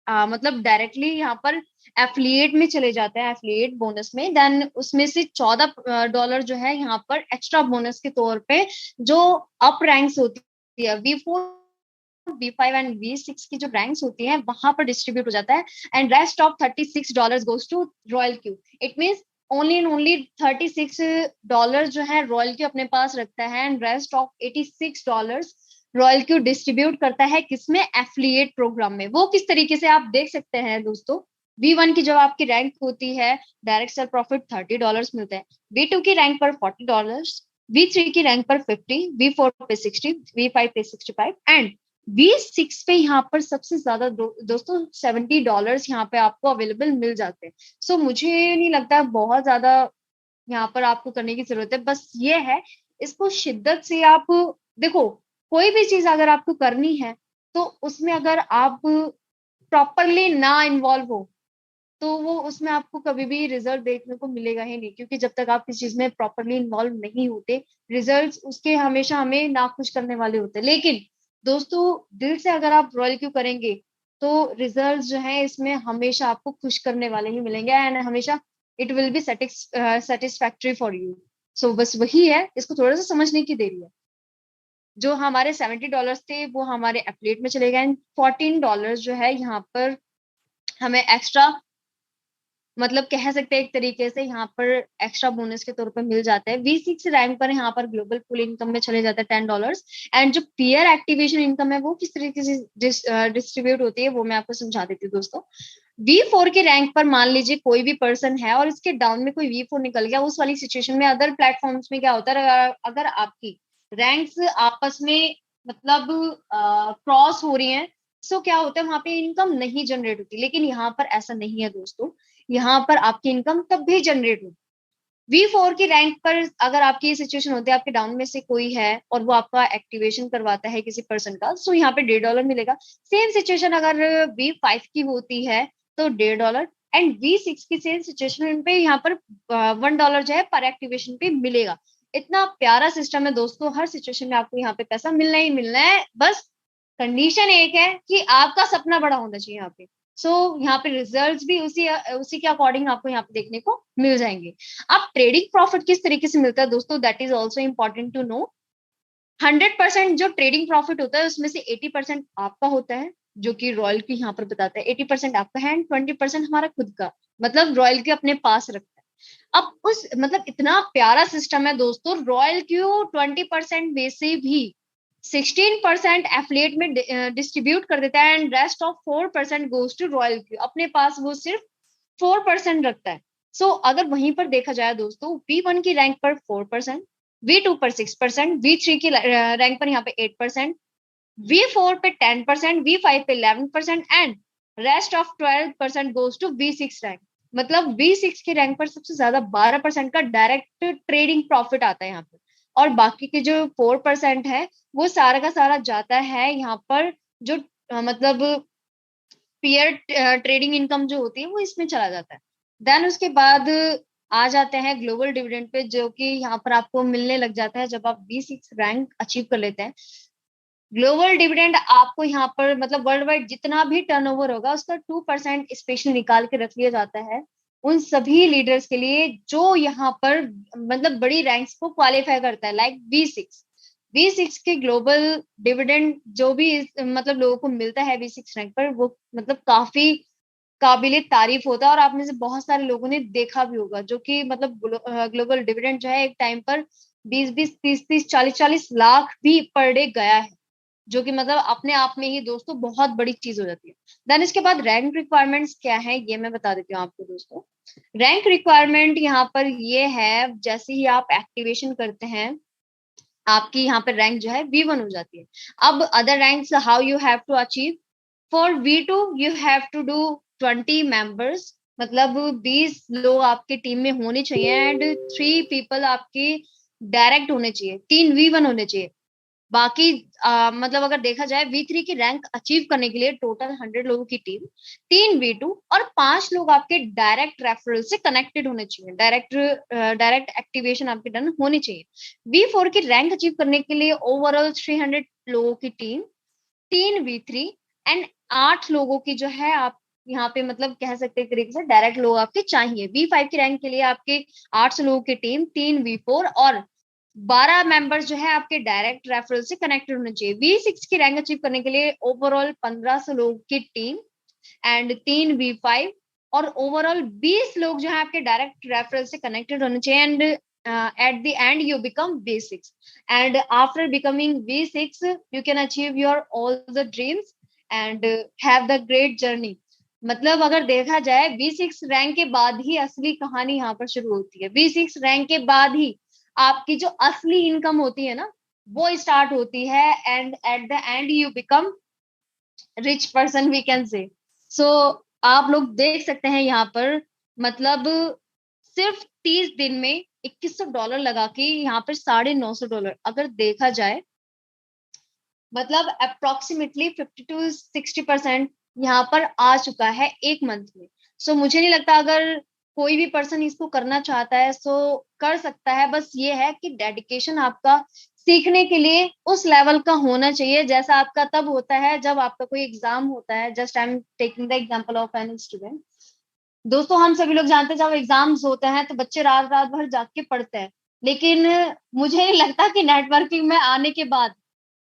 मतलब डायरेक्टली यहाँ पर एफिलिएट में चले जाते हैं, एफिलिएट बोनस में। देन उसमें से $14 जो है यहाँ पर एक्स्ट्रा बोनस के तौर पे जो अप रैंक्स होती है, V4 V5 एंड V6 की जो रैंक्स होती हैं वहां पर डिस्ट्रीब्यूट हो जाता है। And rest of $36 goes to royal Q. It means only and only $36 जो है रॉयल क्यू अपने पास रखता है, and rest of $86 royal Q distribute करता है किसमें, एफिलिएट प्रोग्राम में। वो किस तरीके से आप देख सकते हैं दोस्तों। V1 की जब आपकी रैंक होती है, डायरेक्ट सेल प्रॉफिट $30 मिलता है। V2 की रैंक पर $40, V3 की रैंक पर 50, V4 पे 60, V5 पे 65 एंड V6 पे यहाँ पर सबसे ज्यादा दोस्तों $70 यहाँ पे आपको अवेलेबल मिल जाते हैं। सो मुझे नहीं लगता बहुत ज्यादा यहाँ पर आपको करने की जरूरत है। बस ये है, इसको शिद्दत से आप देखो, कोई भी चीज अगर आपको करनी है तो उसमें अगर आप प्रॉपरली ना इन्वॉल्व हो तो वो उसमें आपको कभी भी रिजल्ट देखने को मिलेगा ही नहीं, क्योंकि जब तक आप किसी चीज में प्रॉपरली इन्वॉल्व नहीं होते, रिजल्ट्स उसके हमेशा हमें नाखुश करने वाले होते हैं। लेकिन दोस्तों, दिल से अगर आप रॉयल क्यू करेंगे तो रिजल्ट जो है इसमें हमेशा आपको खुश करने वाले ही मिलेंगे, एंड हमेशा it will be satisfactory for you. So बस वही है, इसको थोड़ा सा समझने की देरी है। जो हमारे $70 थे वो हमारे एफिलिएट में चले गए, एंड $14 जो है यहाँ पर हमें एक्स्ट्रा, मतलब कह सकते हैं एक तरीके से यहाँ पर एक्स्ट्रा बोनस के तौर पर मिल जाता है। V6 रैंक पर यहाँ पर ग्लोबल पूल इनकम में चले जाता है $10, एंड जो पीयर एक्टिवेशन इनकम है वो किस तरीके से डिस्ट्रीब्यूट होती है वो मैं आपको समझा देती हूँ दोस्तों। V4 के रैंक पर मान लीजिए कोई भी पर्सन है और इसके डाउन में कोई V4 निकल गया, उस वाली सिचुएशन में अदर प्लेटफॉर्म्स में क्या होता है, अगर आपकी रैंक्स आपस में मतलब क्रॉस हो रही हैं, सो क्या होता है वहां पे इनकम नहीं जनरेट होती। लेकिन यहाँ पर ऐसा नहीं है दोस्तों, यहाँ पर आपकी इनकम तब भी जनरेट होगी। V4 की रैंक पर अगर आपकी ये सिचुएशन होती है, आपके डाउन में से कोई है और वो आपका एक्टिवेशन करवाता है किसी पर्सन का, सो यहाँ पे $1.5 मिलेगा। सेम सिचुएशन अगर V5 की होती है तो $1.5, एंड V6 की सेम सिचुएशन पे यहाँ पर $1 जो है पर एक्टिवेशन पे मिलेगा। इतना प्यारा सिस्टम है दोस्तों, हर सिचुएशन में आपको यहाँ पे पैसा मिलना ही मिलना है। बस कंडीशन एक है कि आपका सपना बड़ा होना चाहिए यहाँ पे। सो यहाँ पे रिजल्ट्स भी उसी के अकॉर्डिंग आपको यहाँ पे देखने को मिल जाएंगे। अब ट्रेडिंग प्रॉफिट किस तरीके से मिलता है दोस्तों, that is also important to know. 100% जो ट्रेडिंग प्रॉफिट होता है उसमें से 80% आपका होता है, जो कि रॉयल की यहाँ पर बताता है। 80% आपका है एंड 20% हमारा खुद का, मतलब रॉयल की अपने पास रखता है। अब उस मतलब इतना प्यारा सिस्टम है दोस्तों, रॉयल क्यू 20% में से भी 16% एफिलिएट में डिस्ट्रीब्यूट कर देता है, and rest of 4% goes to royal Q. अपने पास वो सिर्फ 4% रखता है। सो अगर वहीं पर देखा जाए दोस्तों, V1 की रैंक पर 4%, V2 पर 6%, V3 की रैंक पर यहाँ पे 8%, V4 पे 10%, V5 पे 11%, and rest of 12% goes to V6 rank. मतलब V6 की रैंक पर सबसे ज्यादा 12% का डायरेक्ट ट्रेडिंग प्रॉफिट आता है यहाँ पे, और बाकी के जो 4% है वो सारा का सारा जाता है यहाँ पर जो मतलब पीयर ट्रेडिंग इनकम जो होती है वो इसमें चला जाता है। देन उसके बाद आ जाते हैं ग्लोबल डिविडेंड पे, जो कि यहाँ पर आपको मिलने लग जाता है जब आप V6 रैंक अचीव कर लेते हैं। ग्लोबल डिविडेंड आपको यहाँ पर मतलब वर्ल्ड वाइड जितना भी टर्नओवर होगा उसका 2% स्पेशल निकाल के रख लिया जाता है उन सभी लीडर्स के लिए जो यहाँ पर मतलब बड़ी रैंक्स को क्वालिफाई करता है, लाइक V6 के ग्लोबल डिविडेंड जो भी मतलब लोगों को मिलता है V6 रैंक पर, वो मतलब काफी काबिले तारीफ होता है। और आप में से बहुत सारे लोगों ने देखा भी होगा, जो कि मतलब ग्लोबल डिविडेंड जो है एक टाइम पर 20-20, 30-30, 40-40 लाख भी पर डे गया है, जो कि मतलब अपने आप में ही दोस्तों बहुत बड़ी चीज हो जाती है। देन इसके बाद रैंक रिक्वायरमेंट्स क्या है ये मैं बता देती हूँ आपको दोस्तों। रैंक रिक्वायरमेंट यहाँ पर ये है, जैसे ही आप एक्टिवेशन करते हैं आपकी यहाँ पर रैंक जो है V1 हो जाती है। अब other ranks how you have to achieve, for V2 you have to do 20 members, मतलब 20 लोग आपके टीम में होने चाहिए, एंड 3 पीपल आपके डायरेक्ट होने चाहिए, 3 V1 होने चाहिए। बाकी मतलब अगर देखा जाए V3 की रैंक अचीव करने के लिए टोटल 100 लोगों की टीम, 3 V2 और 5 लोग आपके डायरेक्ट रेफरल से कनेक्टेड होने चाहिए, डायरेक्ट एक्टिवेशन आपके डन होनी चाहिए। V4 की रैंक अचीव करने के लिए ओवरऑल 300 लोगों की टीम, 3 V3 एंड 8 लोगों की जो है आप यहाँ पे मतलब कह सकते हैं तरीके से डायरेक्ट लोग आपके चाहिए। V5 की रैंक के लिए आपके 800 लोगों की टीम, 3 V4 और 12 मेंबर्स जो है आपके डायरेक्ट रेफरल से कनेक्टेड होने चाहिए। V6 की रैंक अचीव करने के लिए ओवरऑल 1500 लोगों की टीम एंड 3 V5 और ओवरऑल 20 लोग जो है आपके डायरेक्ट रेफरल से कनेक्टेड होने चाहिए, and at the end you become V6, and after becoming V6 you can achieve your all the dreams and have the great journey। मतलब अगर देखा जाए V6 रैंक के बाद ही असली कहानी यहाँ पर शुरू होती है। V6 रैंक के बाद ही आपकी जो असली इनकम होती है ना वो स्टार्ट होती है, and at the end you become rich person we can say. So आप लोग देख सकते हैं यहाँ पर मतलब सिर्फ 30 दिन में $2100 लगा के यहाँ पर $950 अगर देखा जाए, मतलब अप्रोक्सीमेटली 50 to 60% यहाँ पर आ चुका है एक मंथ में। सो मुझे नहीं लगता अगर कोई भी पर्सन इसको करना चाहता है सो कर सकता है। बस ये है कि डेडिकेशन आपका सीखने के लिए उस लेवल का होना चाहिए जैसा आपका तब होता है जब आपका कोई एग्जाम होता है। Just I am taking the example of an student. दोस्तों हम सभी लोग जानते हैं जब एग्जाम्स होते हैं तो बच्चे रात रात भर जाग के पढ़ते हैं, लेकिन मुझे नहीं लगता कि नेटवर्किंग में आने के बाद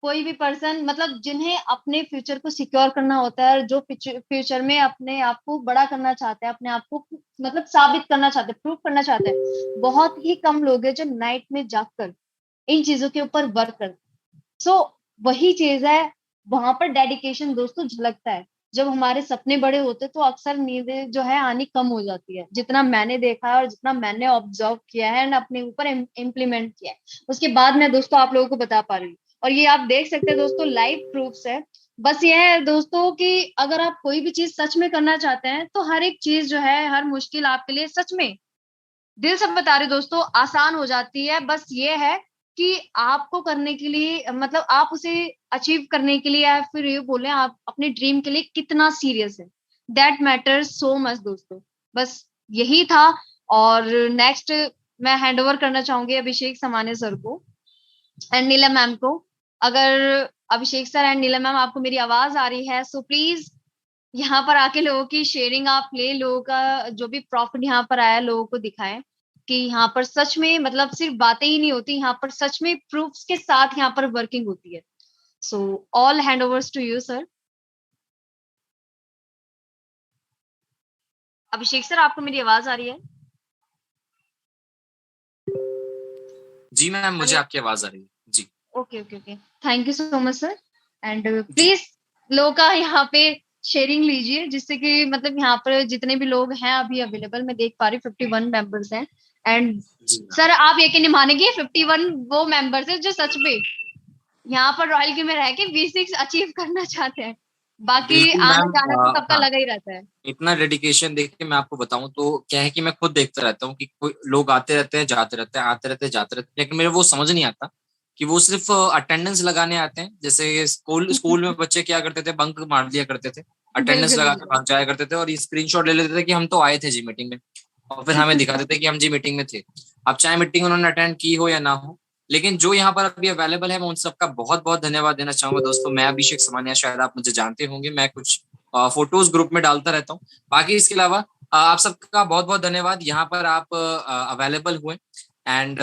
कोई भी पर्सन, मतलब जिन्हें अपने फ्यूचर को सिक्योर करना होता है और जो फ्यूचर में अपने आप को बड़ा करना चाहते हैं, अपने आप को मतलब साबित करना चाहते हैं, प्रूव करना चाहते हैं, बहुत ही कम लोग हैं जो नाइट में जागकर इन चीजों के ऊपर वर्क करते हैं। सो वही चीज है, वहां पर डेडिकेशन दोस्तों झलकता है। जब हमारे सपने बड़े होते तो अक्सर नींदें जो है आनी कम हो जाती है, जितना मैंने देखा है और जितना मैंने ऑब्जर्व किया है एंड अपने ऊपर इम्प्लीमेंट किया है, उसके बाद मैं दोस्तों आप लोगों को बता पा रही हूँ। और ये आप देख सकते हैं दोस्तों, लाइव प्रूफ्स है। बस ये है दोस्तों कि अगर आप कोई भी चीज सच में करना चाहते हैं तो हर एक चीज जो है, हर मुश्किल आपके लिए सच में, दिल से बता रहे दोस्तों, आसान हो जाती है। बस ये है कि आपको करने के लिए, मतलब आप उसे अचीव करने के लिए या फिर ये बोले आप अपने ड्रीम के लिए कितना सीरियस है, दैट मैटर्स सो मच दोस्तों। बस यही था। और नेक्स्ट मैं हैंड ओवर करना चाहूंगी अभिषेक समाने सर को एंड नीलम मैम को। अगर अभिषेक सर एंड नीलम मैम आपको मेरी आवाज आ रही है सो प्लीज यहाँ पर आके लोगों की शेयरिंग आप ले, लोगों का जो भी प्रॉफिट यहाँ पर आया लोगों को दिखाएं कि यहाँ पर सच में, मतलब सिर्फ बातें ही नहीं होती, यहाँ पर सच में प्रूफ्स के साथ यहाँ पर वर्किंग होती है। So all hand overs to you sir. Abhishek sir आपको मेरी आवाज आ रही है? जी मैम, मुझे आपकी आवाज आ रही है जी। Okay okay okay, thank you so much sir. And please लोगों का यहाँ पे शेयरिंग लीजिए, जिससे कि मतलब यहाँ पर जितने भी लोग हैं अभी अवेलेबल, मैं देख पा रही हूँ 51 मेंबर्स हैं। एंड सर आप यकीन नहीं मानेंगे 51 वो मेंबर्स हैं जो सच में यहाँ पर रॉयल के में रह के V6 अचीव करना चाहते हैं। बाकी बिल्कुल आना मैम, जाना तो सबका हाँ, लगा ही रहता है। इतना डेडिकेशन देख के मैं आपको बताऊं तो क्या है कि मैं खुद देखता रहता हूँ कि कोई लोग आते रहते हैं, जाते रहते हैं, आते रहते हैं, जाते रहते हैं, लेकिन मेरे वो समझ नहीं आता कि वो सिर्फ अटेंडेंस लगाने आते हैं। जैसे स्कूल में बच्चे क्या करते थे, बंक मार दिया करते थे, अटेंडेंस बिल्कुल लगा के बिल्कुल। भाग जाया करते थे और ये स्क्रीनशॉट ले लेते थे कि हम तो आए थे जी मीटिंग में, और फिर हमें दिखाते थे कि हम जी मीटिंग में थे। अब चाहे मीटिंग उन्होंने अटेंड की हो या ना हो, लेकिन जो यहाँ पर अभी अवेलेबल है मैं उन सबका बहुत बहुत धन्यवाद देना चाहूंगा। दोस्तों मैं अभिषेक समानिया, शायद आप मुझे जानते होंगे, मैं कुछ फोटोज ग्रुप में डालता रहता हूँ। बाकी इसके अलावा आप सबका बहुत बहुत धन्यवाद, यहाँ पर आप अवेलेबल हुए एंड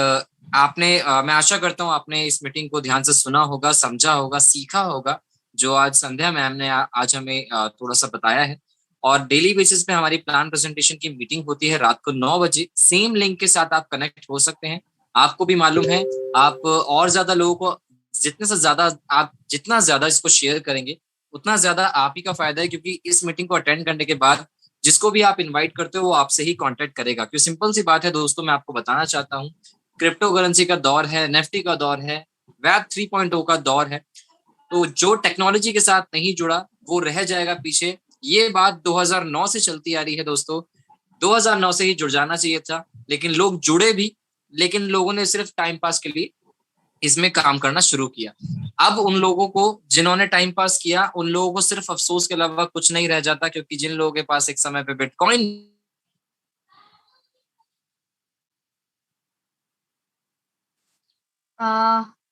आपने मैं आशा करता हूँ आपने इस मीटिंग को ध्यान से सुना होगा, समझा होगा, सीखा होगा, जो आज संध्या मैम ने आज हमें थोड़ा सा बताया है। और डेली बेसिस पे हमारी प्लान प्रेजेंटेशन की मीटिंग होती है रात को 9 बजे। सेम लिंक के साथ आप कनेक्ट हो सकते हैं। आपको भी मालूम है, आप और ज्यादा लोगों को जितना ज्यादा इसको शेयर करेंगे उतना ज्यादा आप ही का फायदा है, क्योंकि इस मीटिंग को अटेंड करने के बाद जिसको भी आप इनवाइट करते हो वो आपसे ही कांटेक्ट करेगा। क्यों, सिंपल सी बात है दोस्तों, मैं आपको बताना चाहता हूँ, क्रिप्टो करेंसी का दौर है, नेफ्टी का दौर है, वेब 3.0 का दौर है। तो जो टेक्नोलॉजी के साथ नहीं जुड़ा वो रह जाएगा पीछे। ये बात 2009 से चलती आ रही है दोस्तों, 2009 से ही जुड़ जाना चाहिए था, लेकिन लोग जुड़े भी, लेकिन लोगों ने सिर्फ टाइम पास के लिए इसमें काम करना शुरू किया। अब उन लोगों को जिन्होंने टाइम पास किया, उन लोगों को सिर्फ अफसोस के अलावा कुछ नहीं रह जाता, क्योंकि जिन लोगों के पास एक समय पे बिटकॉइन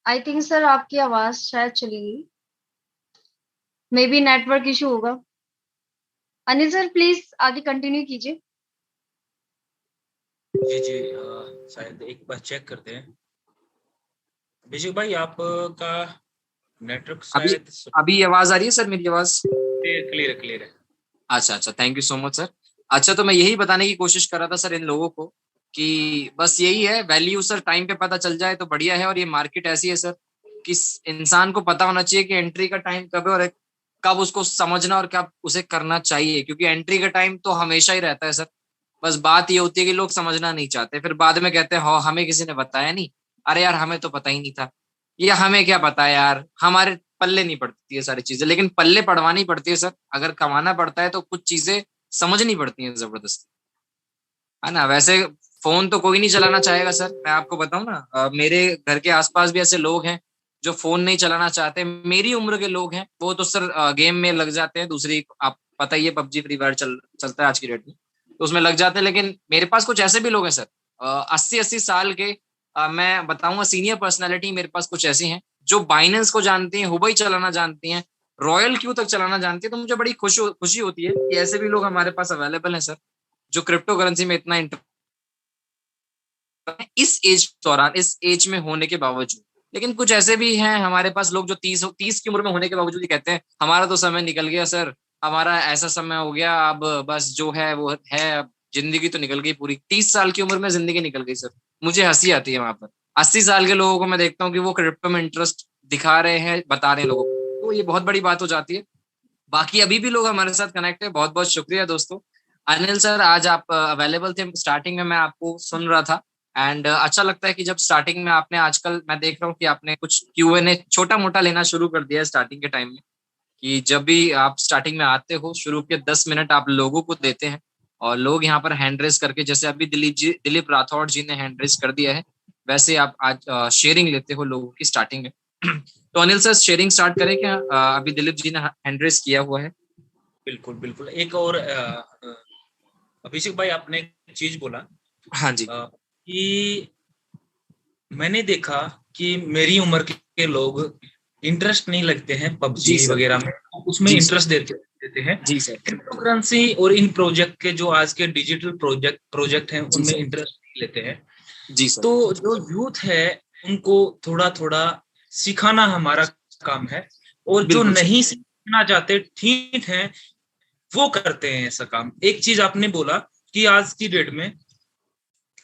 आई थिंक सर आपकी आवाज शायद चली गई, मे बी नेटवर्क इशू होगा। अनिल सर प्लीज आगे कंटिन्यू कीजिए। जी जी, शायद एक बार चेक करते हैं। अभिषेक भाई आपका नेटवर्क शायद अभी आवाज आ रही है सर? मेरी आवाज क्लियर क्लियर है। अच्छा, thank you so much sir. अच्छा, तो मैं यही बताने की कोशिश कर रहा था सर इन लोगों को कि बस यही है, वैल्यू सर टाइम पे पता चल जाए तो बढ़िया है। और ये मार्केट ऐसी है सर कि इंसान को पता होना चाहिए कि एंट्री का टाइम कब है और कब उसको समझना और कब उसे करना चाहिए, क्योंकि एंट्री का टाइम तो हमेशा ही रहता है सर। बस बात ये होती है कि लोग समझना नहीं चाहते, फिर बाद में कहते हैं हाँ हमें किसी ने बताया नहीं, अरे यार हमें तो पता ही नहीं था, या हमें क्या पता है यार, हमारे पल्ले नहीं पड़ती है सारी चीजें। लेकिन पल्ले पड़वानी पड़ती है सर, अगर कमाना पड़ता है तो कुछ चीजें समझनी पड़ती हैं जबरदस्ती, है ना। वैसे फोन तो कोई नहीं चलाना चाहेगा सर, मैं आपको बताऊं ना, मेरे घर के आसपास भी ऐसे लोग हैं जो फोन नहीं चलाना चाहते, मेरी उम्र के लोग हैं, वो तो सर गेम में लग जाते हैं। दूसरी आप पता ही है, पबजी फ्री फायर चलता है आज की डेट में, तो उसमें लग जाते हैं। लेकिन मेरे पास कुछ ऐसे भी लोग हैं सर 80-80 साल के, मैं बताऊंगा सीनियर पर्सनैलिटी मेरे पास कुछ ऐसी हैं जो बाइनेंस को जानती हैं, हुबई चलाना जानती हैं, रॉयल क्यू तक चलाना जानती है। तो मुझे बड़ी खुशी होती है कि ऐसे भी लोग हमारे पास अवेलेबल हैं सर, जो क्रिप्टो करेंसी में इतना इस एज दौरान, इस एज में होने के बावजूद। लेकिन कुछ ऐसे भी हैं हमारे पास लोग जो 30 की उम्र में होने के बावजूद ही कहते हैं हमारा तो समय निकल गया सर, हमारा ऐसा समय हो गया, अब बस जो है वो है, अब जिंदगी तो निकल गई पूरी। 30 साल की उम्र में जिंदगी निकल गई सर, मुझे हंसी आती है वहां पर। 80 साल के लोगों को मैं देखता हूँ कि वो क्रिप्टो में इंटरेस्ट दिखा रहे हैं, बता रहे हैं लोगों को, तो ये बहुत बड़ी बात हो जाती है। बाकी अभी भी लोग हमारे साथ कनेक्ट है, बहुत बहुत शुक्रिया दोस्तों। अनिल सर आज आप अवेलेबल थे, स्टार्टिंग में मैं आपको सुन रहा था एंड अच्छा लगता है कि जब स्टार्टिंग में आपने, आजकल मैं देख रहा हूँ कि आपने कुछ Q&A छोटा मोटा लेना शुरू कर दिया है स्टार्टिंग के टाइम में, कि जब भी आप स्टार्टिंग में आते हो शुरू के 10 मिनट आप लोगों को देते हैं और लोग यहाँ पर हैंड रेस करके, जैसे अभी दिलीप राठौड़ जी ने हैंड रेस कर दिया है, वैसे आप आज शेयरिंग लेते हो लोगों की स्टार्टिंग में। तो अनिल सर शेयरिंग स्टार्ट करें क्या? अभी दिलीप जी ने हैंड रेस किया हुआ है। बिल्कुल बिल्कुल। एक और अभिषेक भाई आपने एक चीज बोला हाँ जी। कि मैंने देखा कि मेरी उम्र के लोग इंटरेस्ट नहीं लगते हैं पबजी वगैरह में, उसमें इंटरेस्ट देते हैं जी सर। क्रिप्टो करेंसी और इन प्रोजेक्ट के जो आज के डिजिटल प्रोजेक्ट हैं उनमें इंटरेस्ट नहीं लेते हैं। जी सर। तो जो यूथ है उनको थोड़ा थोड़ा सिखाना हमारा काम है, और जो नहीं सीखना चाहते ठीक है वो करते हैं ऐसा काम। एक चीज आपने बोला कि आज की डेट में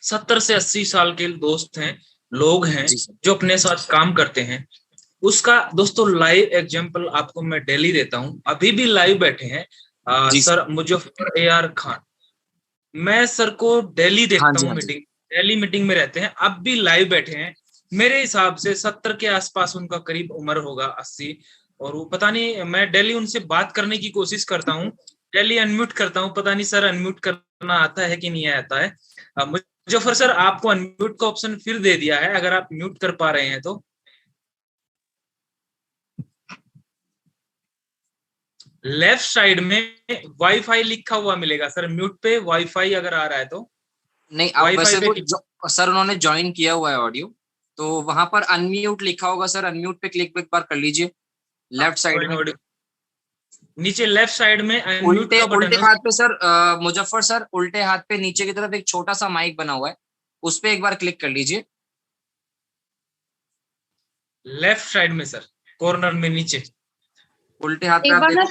70 से 80 साल के दोस्त हैं, लोग हैं जो अपने साथ काम करते हैं। उसका दोस्तों लाइव एग्जांपल आपको मैं डेली देता हूं, अभी भी लाइव बैठे हैं सर मुजफ्फर AR खान। मैं सर को डेली देखता हूं, डेली मीटिंग में रहते हैं, अब भी लाइव बैठे हैं। मेरे हिसाब से 70 के आसपास उनका करीब उम्र होगा, 80। और वो पता नहीं, मैं डेली उनसे बात करने की कोशिश करता हूँ, डेली अनम्यूट करता हूँ, पता नहीं सर अनम्यूट करना आता है कि नहीं आता है। मुजफ्फर सर आपको अनम्यूट का ऑप्शन फिर दे दिया है, अगर आप म्यूट कर पा रहे हैं तो। लेफ्ट साइड में वाईफाई लिखा हुआ मिलेगा सर, म्यूट पे वाईफाई अगर आ रहा है तो नहीं। अब वैसे वो सर उन्होंने ज्वाइन किया हुआ है ऑडियो, तो वहां पर अनम्यूट लिखा होगा सर, अनम्यूट पे क्लिक एक बार कर लीजिए लेफ्ट साइड में, नीचे लेफ्ट साइड में उल्टे हाथ पे सर। मुजफ्फर सर उल्टे हाथ पे नीचे की तरफ एक छोटा सा माइक बना हुआ है, उस पे एक बार क्लिक कर लीजिए लेफ्ट साइड में सर, कॉर्नर में नीचे उल्टे हाथ पे। एक बार ना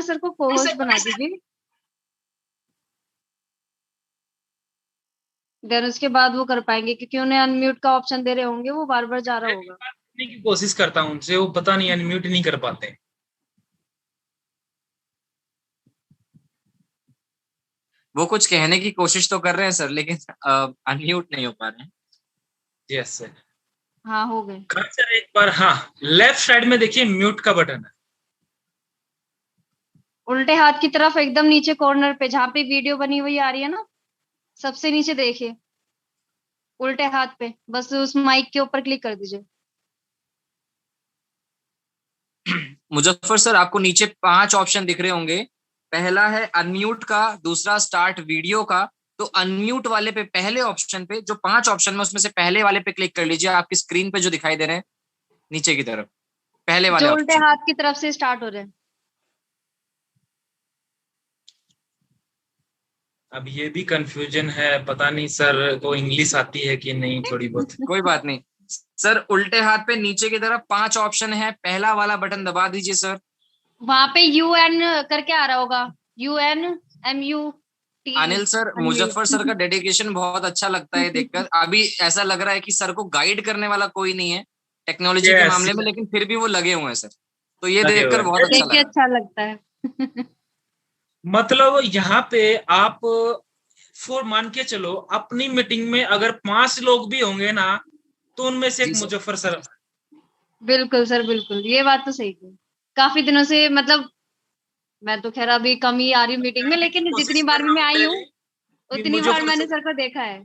सर को को-होस्ट बना दीजिए, देन उसके बाद वो कर पाएंगे, क्योंकि उन्हें अनम्यूट का ऑप्शन दे रहे होंगे, वो बार बार जा रहा होगा। की कोशिश करता हूं उनसे, वो पता नहीं अनम्यूट नहीं कर पाते। वो कुछ कहने की कोशिश तो कर रहे हैं सर, लेकिन अनम्यूट नहीं हो पा रहे हैं। Yes sir. हाँ हो गए सर एक बार, हाँ लेफ्ट साइड में देखिए म्यूट का बटन है, उल्टे हाथ की तरफ एकदम नीचे कॉर्नर पे, जहाँ पे वीडियो बनी हुई आ रही है ना, सबसे नीचे देखिए उल्टे हाथ पे, बस उस माइक के ऊपर क्लिक कर दीजिए। मुजफ्फर सर आपको नीचे 5 ऑप्शन दिख रहे होंगे, पहला है अनम्यूट का, दूसरा स्टार्ट वीडियो का। तो अनम्यूट वाले पे, पहले ऑप्शन पे, जो 5 ऑप्शन में उसमें से पहले वाले पे क्लिक कर लीजिए, आपकी स्क्रीन पे जो दिखाई दे रहे हैं नीचे की तरफ, पहले वाले जो उल्टे हाथ की तरफ से स्टार्ट हो रहे हैं। अब ये भी कंफ्यूजन है, पता नहीं सर को इंग्लिश आती है कि नहीं थोड़ी बहुत। कोई बात नहीं सर, उल्टे हाथ पे नीचे की तरफ 5 ऑप्शन है, पहला वाला बटन दबा दीजिए सर। वहां पे UN करके आ रहा होगा, UNMUT। Anil sir, Muzaffar sir का डेडिकेशन बहुत अच्छा लगता है देखकर। अभी ऐसा लग रहा है कि सर को गाइड करने वाला कोई नहीं है टेक्नोलॉजी के मामले में, लेकिन फिर भी वो लगे हुए हैं सर, तो ये देखकर बहुत अच्छा लगता है। मतलब यहाँ पे आप मान के चलो, अपनी मीटिंग में अगर 5 लोग भी होंगे ना, तो उनमें से एक मुजफ्फर सर। बिल्कुल सर, बिल्कुल, ये बात तो सही है। काफी दिनों से, मतलब मैं तो खैर अभी कम ही आ रही हूँ मीटिंग में, लेकिन जितनी बार भी मैं आई हूँ उतनी बार मैंने सर को देखा है।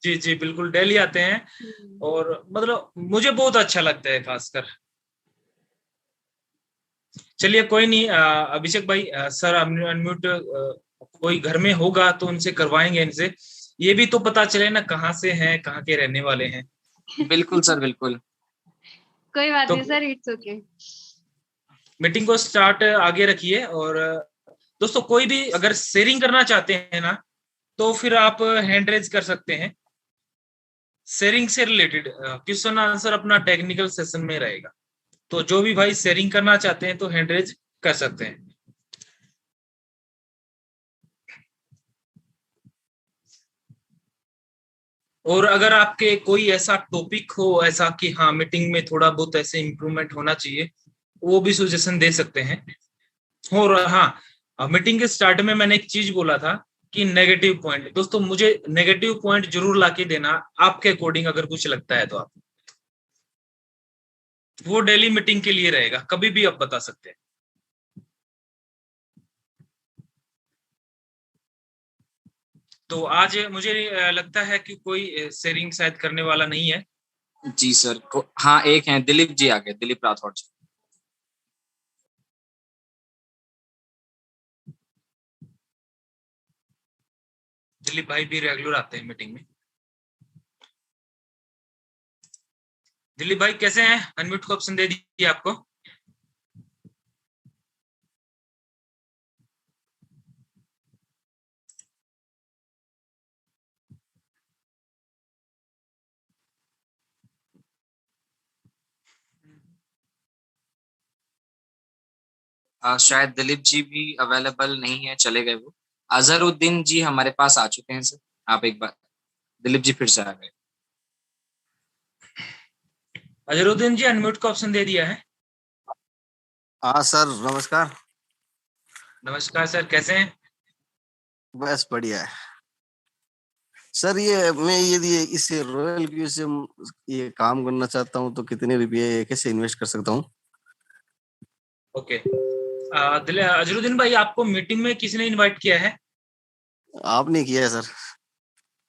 जी जी बिल्कुल, डेली आते हैं और मतलब मुझे बहुत अच्छा लगता है खासकर। चलिए कोई नहीं, अभिषेक भाई सर अनम्यूट कोई घर में होगा तो उनसे करवाएंगे इनसे, ये भी तो पता चले ना कहाँ से हैं, कहाँ के रहने वाले हैं। बिल्कुल सर, बिल्कुल। कोई बात तो नहीं सर, इट्स ओके। मीटिंग को स्टार्ट आगे रखिए। और दोस्तों कोई भी अगर शेयरिंग करना चाहते हैं ना, तो फिर आप हैंड रेज कर सकते हैं। शेयरिंग से रिलेटेड क्वेश्चन आंसर अपना टेक्निकल सेशन में रहेगा, तो जो भी भाई शेयरिंग करना चाहते हैं तो हैंड रेज कर सकते हैं। और अगर आपके कोई ऐसा टॉपिक हो ऐसा कि हाँ मीटिंग में थोड़ा बहुत ऐसे इम्प्रूवमेंट होना चाहिए, वो भी सजेशन दे सकते हैं। और हाँ, मीटिंग के स्टार्ट में मैंने एक चीज बोला था कि नेगेटिव पॉइंट, दोस्तों मुझे नेगेटिव पॉइंट जरूर लाके देना आपके अकॉर्डिंग, अगर कुछ लगता है तो आप, वो डेली मीटिंग के लिए रहेगा, कभी भी आप बता सकते हैं। तो आज मुझे लगता है कि कोई शेयरिंग शायद करने वाला नहीं है। जी सर हाँ, एक है दिलीप जी आ गए, दिलीप राठौड़ जी। दिलीप भाई भी रेगुलर आते हैं मीटिंग में। दिलीप भाई कैसे हैं? अनम्यूट को ऑप्शन दे दिए आपको। शायद दिलीप जी भी अवेलेबल नहीं है, चले गए वो। अजहरुद्दीन जी हमारे पास आ चुके हैं सर, आप एक बार, दिलीप जी फिर से आ गए। अजहरुद्दीन जी अनम्यूट का ऑप्शन दे दिया है। हाँ सर, नमस्कार। नमस्कार सर, कैसे हैं? बस बढ़िया है सर। ये मैं यदि इस रॉयल क्यू से ये काम करना चाहता हूँ तो कितने रुपये कैसे इन्वेस्ट कर सकता हूँ? ओके, अजहरुद्दीन भाई आपको मीटिंग में किसने इनवाइट किया है? आपने किया है सर।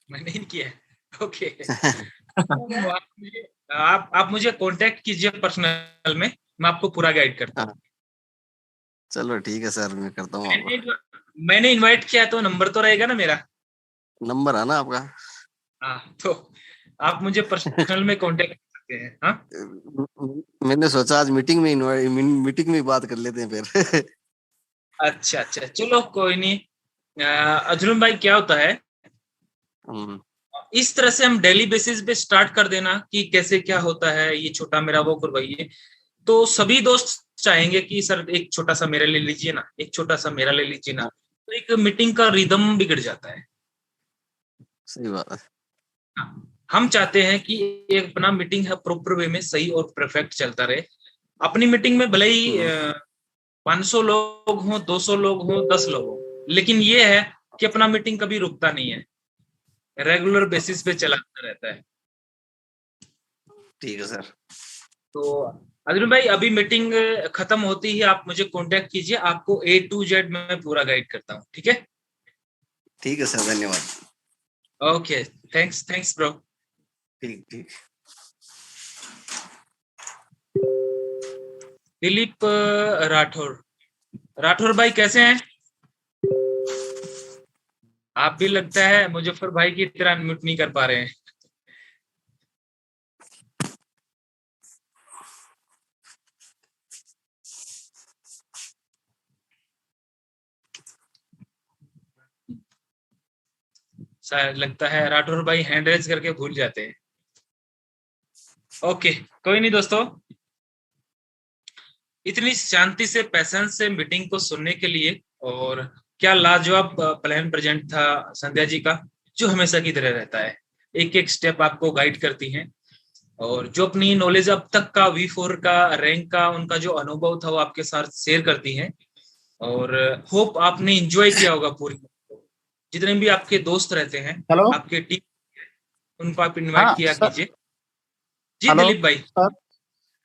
मैंने ही किया है। ओके। तो आप मुझे कांटेक्ट कीजिए पर्सनल में, मैं आपको पूरा गाइड करता हूँ। चलो ठीक है सर, मैं करता हूँ आपको। मैंने इनवाइट किया है तो नंबर तो रहेगा ना मेरा। नंबर है ना आपका? हाँ, तो आप मुझे पर्सनल में कांटेक्ट कर सकते हैं। हाँ, मैंने सोचा आज मीटिंग में बात कर लेते हैं फिर। अच्छा अच्छा, चलो कोई नहीं। अजरुम भाई क्या होता है, इस तरह से हम डेली बेसिस पे स्टार्ट कर देना कि कैसे क्या होता है, ये छोटा मेरा वो करवाइए, तो सभी दोस्त चाहेंगे कि सर एक छोटा सा मेरा ले लीजिए ना, एक छोटा सा मेरा ले लीजिए ना, तो एक मीटिंग का रिदम बिगड़ जाता है। सही बात है। हम चाहते हैं कि एक अपना मीटिंग है प्रॉपर वे में सही और परफेक्ट चलता रहे। अपनी मीटिंग में भले ही 500 लोग हों, 200 लोग हों, 10 लोग हों, लेकिन ये है कि अपना मीटिंग कभी रुकता नहीं है, रेगुलर बेसिस पे चलाता रहता है। ठीक है सर। तो अजरुल भाई अभी मीटिंग खत्म होती ही आप मुझे कांटेक्ट कीजिए, आपको A to Z मैं पूरा गाइड करता हूँ। ठीक है? ठीक है सर, धन्यवाद। Okay, thanks bro. ठीक ठीक। दिलीप राठौर भाई कैसे हैं? आप भी लगता है मुजफ्फर भाई की तरह अनम्यूट नहीं कर पा रहे हैं। शायद लगता है राठौर भाई हैंड रेज करके भूल जाते हैं। ओके, कोई नहीं दोस्तों, इतनी शांति से पैसेंस से मीटिंग को सुनने के लिए, और क्या लाजवाब प्लान प्रेजेंट था संध्या जी का, जो हमेशा की तरह रहता है, एक एक स्टेप आपको गाइड करती हैं, और जो अपनी नॉलेज अब तक का V4 का रैंक का उनका जो अनुभव था वो आपके साथ शेयर करती हैं। और होप आपने एंजॉय किया होगा पूरी, जितने भी आपके दोस्त रहते हैं, हेलो, आपके टीम, उनको आप इनवाइट किया सर। कीजिए। जी हेलो दिलीप भाई। सर।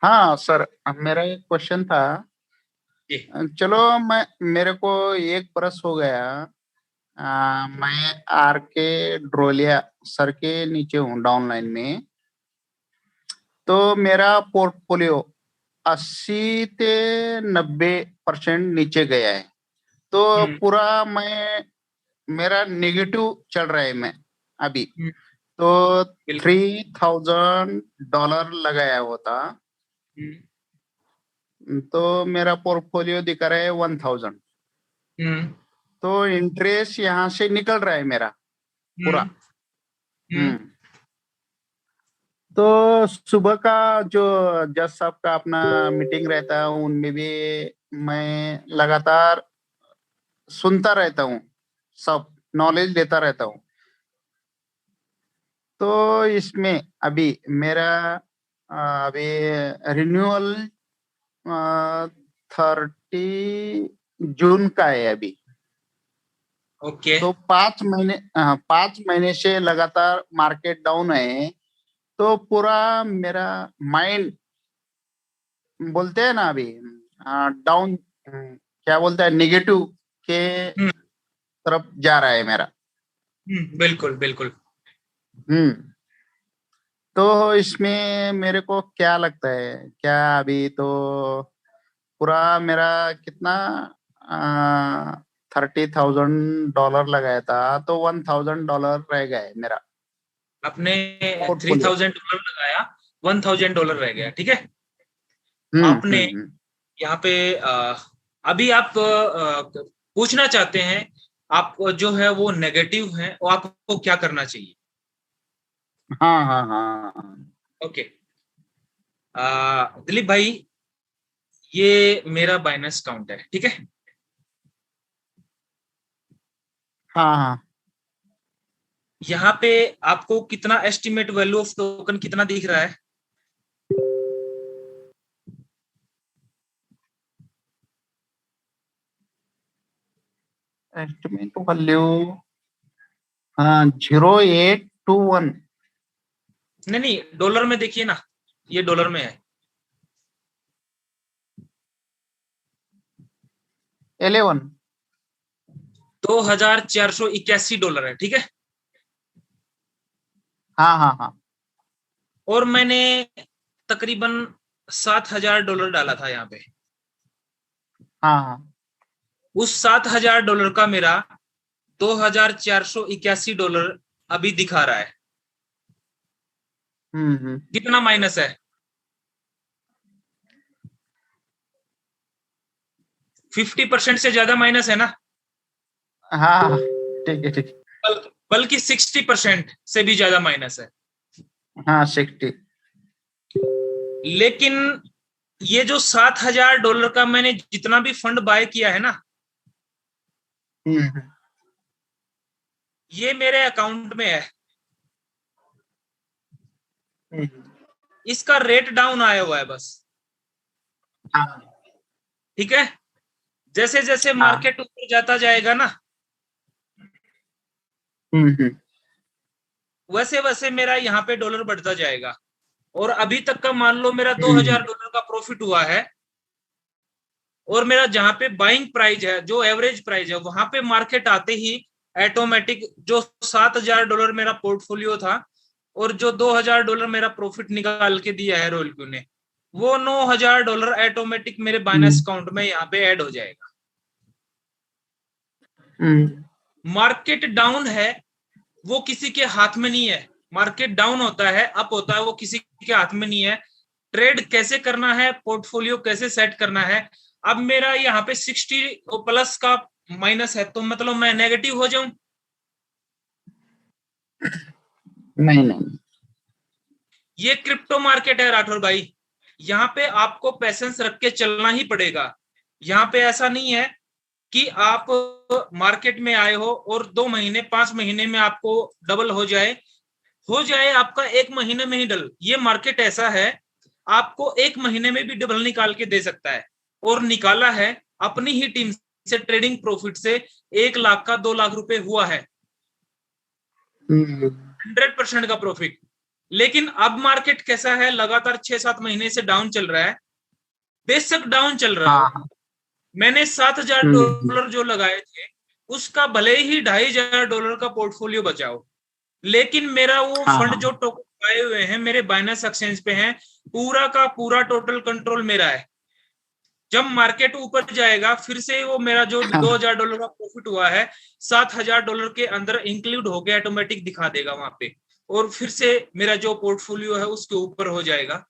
हाँ सर, मेरा एक क्वेश्चन था। जी। चलो, मेरे को एक बरस हो गया। मैं RK ड्रोलिया सर के नीचे हूँ डाउनलाइन में। तो मेरा पोर्टफोलियो 80 से 90% नीचे गया है। तो पूरा मेरा नेगेटिव चल रहा है मैं अभी। तो $3,000 लगाया होता, तो मेरा पोर्टफोलियो दिखा रहा है 1,000। तो इंटरेस्ट यहाँ से निकल रहा है मेरा पूरा। तो सुबह का जो जज साहब का अपना मीटिंग रहता है, उनमें भी मैं लगातार सुनता रहता हूँ, सब नॉलेज लेता रहता हूँ। तो इसमें अभी मेरा अभी रिन्यूअल 30 जून का है अभी। ओके। तो 5 महीने से लगातार मार्केट डाउन है। तो पूरा मेरा माइंड बोलते हैं ना अभी डाउन, क्या बोलते हैं, नेगेटिव के तरफ जा रहा है मेरा। बिल्कुल बिल्कुल। तो इसमें मेरे को क्या लगता है, क्या अभी तो पूरा मेरा कितना $30,000 लगाया था, तो $1,000 रह गए मेरा। आपने $3,000 लगाया, $1,000 रह गया, ठीक है। आपने यहाँ पे अभी आप पूछना चाहते हैं, आप जो है वो नेगेटिव है, और आपको क्या करना चाहिए? हाँ हाँ हाँ। ओके। दिलीप भाई, ये मेरा बाइनेंस अकाउंट है, ठीक है। हाँ हाँ। यहाँ पे आपको कितना एस्टिमेट वैल्यू ऑफ टोकन कितना दिख रहा है? Estimate value 0821। नहीं, डॉलर में देखिए ना, ये डॉलर में है। 11 $2,481 है, ठीक है। हाँ हाँ हाँ। और मैंने तकरीबन $7,000 डाला था यहाँ पे। हाँ हाँ। उस $7,000 का मेरा $2,481 अभी दिखा रहा है। कितना माइनस है? 50% से ज्यादा माइनस है ना? हाँ, ठीक है ठीक है। बल्कि 60% से भी ज्यादा माइनस है। हाँ, 60। लेकिन ये जो $7,000 का मैंने जितना भी फंड बाय किया है ना, ये मेरे अकाउंट में है। इसका रेट डाउन आया हुआ है बस, ठीक है। जैसे जैसे मार्केट ऊपर जाता जाएगा ना, वैसे वैसे मेरा यहाँ पे डॉलर बढ़ता जाएगा। और अभी तक का मान लो मेरा $2,000 का प्रॉफिट हुआ है, और मेरा जहां पे बाइंग प्राइस है, जो एवरेज प्राइस है, वहां पे मार्केट आते ही ऑटोमेटिक जो $7,000 मेरा पोर्टफोलियो था और जो $2,000 मेरा प्रॉफिट निकाल के दिया है रॉयल क्यू ने, वो $9,000 ऑटोमेटिक मेरे बाइनेंस अकाउंट में यहाँ पे ऐड हो जाएगा। मार्केट डाउन है, वो किसी के हाथ में नहीं है। मार्केट डाउन होता है, अप होता है, वो किसी के हाथ में नहीं है। ट्रेड कैसे करना है, पोर्टफोलियो कैसे सेट करना है। अब मेरा यहाँ पे 60+ का माइनस है, तो मतलब मैं नेगेटिव हो जाऊं? नहीं। ये क्रिप्टो मार्केट है राठौर भाई, यहाँ पे आपको पैसेंस रख के चलना ही पड़ेगा। यहाँ पे ऐसा नहीं है कि आप मार्केट में आए हो और 2 महीने 5 महीने में आपको डबल हो जाए आपका 1 महीने में ही डबल। ये मार्केट ऐसा है, आपको 1 महीने में भी डबल निकाल के दे सकता है। और निकाला है अपनी ही टीम से, ट्रेडिंग प्रॉफिट से 1 लाख का 2 लाख रुपए हुआ है, 100% का प्रॉफिट। लेकिन अब मार्केट कैसा है, लगातार 6-7 महीने से डाउन चल रहा है। बेशक डाउन चल रहा है, मैंने $7,000 जो लगाए थे उसका भले ही $2,500 का पोर्टफोलियो बचाओ, लेकिन मेरा वो फंड जो टोकन आए हुए हैं मेरे बाइनेंस एक्सचेंज पे हैं, पूरा का पूरा टोटल कंट्रोल मेरा है। जब मार्केट ऊपर जाएगा फिर से वो मेरा जो $2,000 का प्रॉफिट हुआ है $7,000 के अंदर इंक्लूड होके ऑटोमेटिक दिखा देगा वहां पे, और फिर से मेरा जो पोर्टफोलियो है उसके ऊपर हो जाएगा।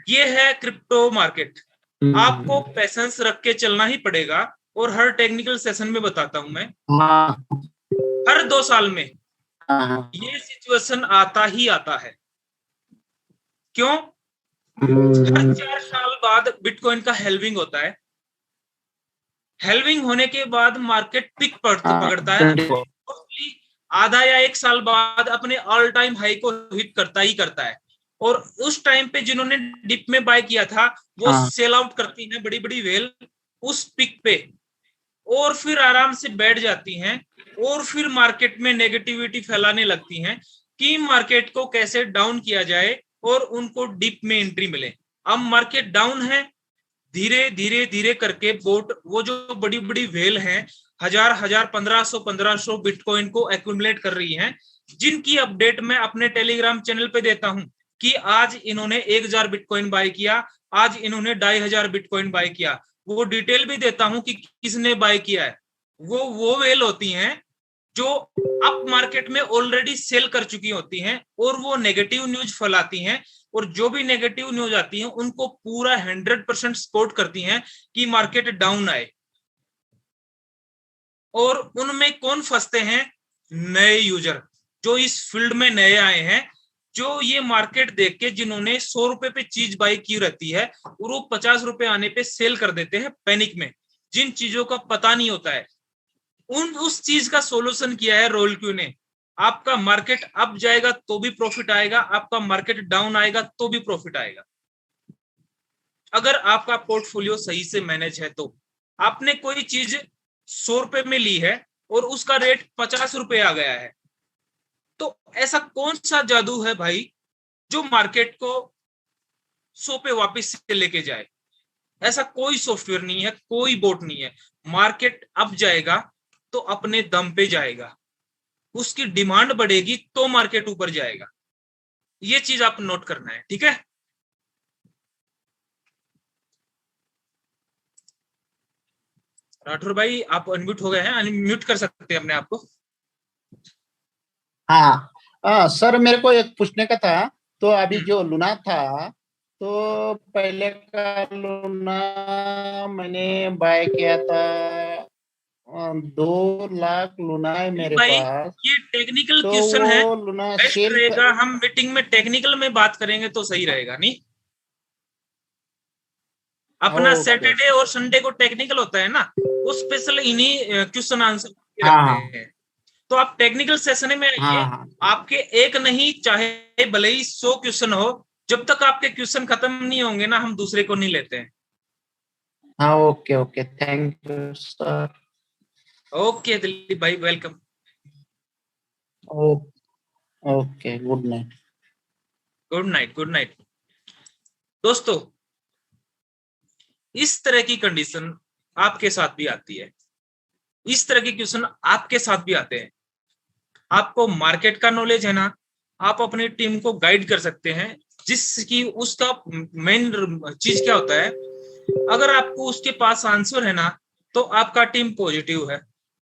ये है क्रिप्टो मार्केट। आपको पेशेंस रख के चलना ही पड़ेगा, और हर टेक्निकल सेशन में बताता हूं मैं, हर 2 साल में ये सिचुएशन आता ही आता है। क्यों? हर 4 साल बाद बिटकॉइन का हेल्विंग होता है। हेल्विंग होने के बाद मार्केट पिक पकड़ता है, आधा या 1 साल बाद अपने ऑल टाइम हाई को हिट करता ही करता है, और उस टाइम पे जिन्होंने डिप में बाय किया था वो सेल आउट करती हैं बड़ी बड़ी वेल उस पिक पे, और फिर आराम से बैठ जाती हैं, और फिर मार्केट में नेगेटिविटी फैलाने लगती हैं कि मार्केट को कैसे डाउन किया जाए और उनको डिप में एंट्री मिले। अब मार्केट डाउन है, धीरे धीरे धीरे करके बोट वो जो बड़ी बड़ी वेल हैं 1000 1500 बिटकॉइन को एक्यूमुलेट कर रही हैं, जिनकी अपडेट मैं अपने टेलीग्राम चैनल पे देता हूं कि आज इन्होंने 1000 बिटकॉइन बाय किया, आज इन्होंने 2500 बिटकॉइन बाय किया। वो डिटेल भी देता हूं कि किसने बाय किया है। वो वेल होती हैं जो अप मार्केट में ऑलरेडी सेल कर चुकी होती हैं, और वो नेगेटिव न्यूज फैलाती हैं, और जो भी नेगेटिव न्यूज आती हैं उनको पूरा 100% सपोर्ट करती हैं कि मार्केट डाउन आए। और उनमें कौन फंसते हैं? नए यूजर जो इस फील्ड में नए आए हैं, जो ये मार्केट देख के जिन्होंने 100 रुपए पे चीज बाई की रहती है और वो 50 रुपए आने पे सेल कर देते हैं पैनिक में, जिन चीजों का पता नहीं होता है। उस चीज का सॉल्यूशन किया है रोलक्यू ने। आपका मार्केट अप जाएगा तो भी प्रॉफिट आएगा, आपका मार्केट डाउन आएगा तो भी प्रॉफिट आएगा, अगर आपका पोर्टफोलियो सही से मैनेज है। तो आपने कोई चीज 100 रुपए में ली है और उसका रेट 50 रुपए आ गया है, तो ऐसा कौन सा जादू है भाई जो मार्केट को 100 पे वापस से लेके जाए? ऐसा कोई सॉफ्टवेयर नहीं है, कोई बोट नहीं है। मार्केट अप जाएगा तो अपने दम पे जाएगा, उसकी डिमांड बढ़ेगी तो मार्केट ऊपर जाएगा। ये चीज आप नोट करना है, ठीक है? राठौर भाई आप अनम्यूट हो गए हैं, अनम्यूट कर सकते हैं अपने आप को। हाँ सर, मेरे को एक पूछने का था। तो अभी जो लूना था, तो पहले का लूना मैंने बाय किया था 2 लाख लूना है मेरे पास। ये टेक्निकल तो क्वेश्चन है, लूना बेस्ट रहेगा हम मीटिंग में टेक्निकल में बात करेंगे तो सही रहेगा। नहीं, अपना सैटरडे और संडे को टेक्निकल होता है ना, वो स्पेशल इन्हीं क्वेश्चन आंसर रखते हैं। तो आप टेक्निकल सेशन में आइए, आपके एक नहीं चाहे भले ही 100 क्वेश्चन हो, जब तक आपके क्वेश्चन खत्म नहीं होंगे ना हम दूसरे को नहीं लेते हैं। हाँ, okay okay, thank you sir. Okay Dilip भाई, welcome. Okay, good night. Good night, good night. दोस्तों, इस तरह की कंडीशन आपके साथ भी आती है, इस तरह के क्वेश्चन आपके साथ भी आते हैं। आपको मार्केट का नॉलेज है ना, आप अपनी टीम को गाइड कर सकते हैं, जिसकी उसका मेन चीज क्या होता है, अगर आपको उसके पास आंसर है ना तो आपका टीम पॉजिटिव है,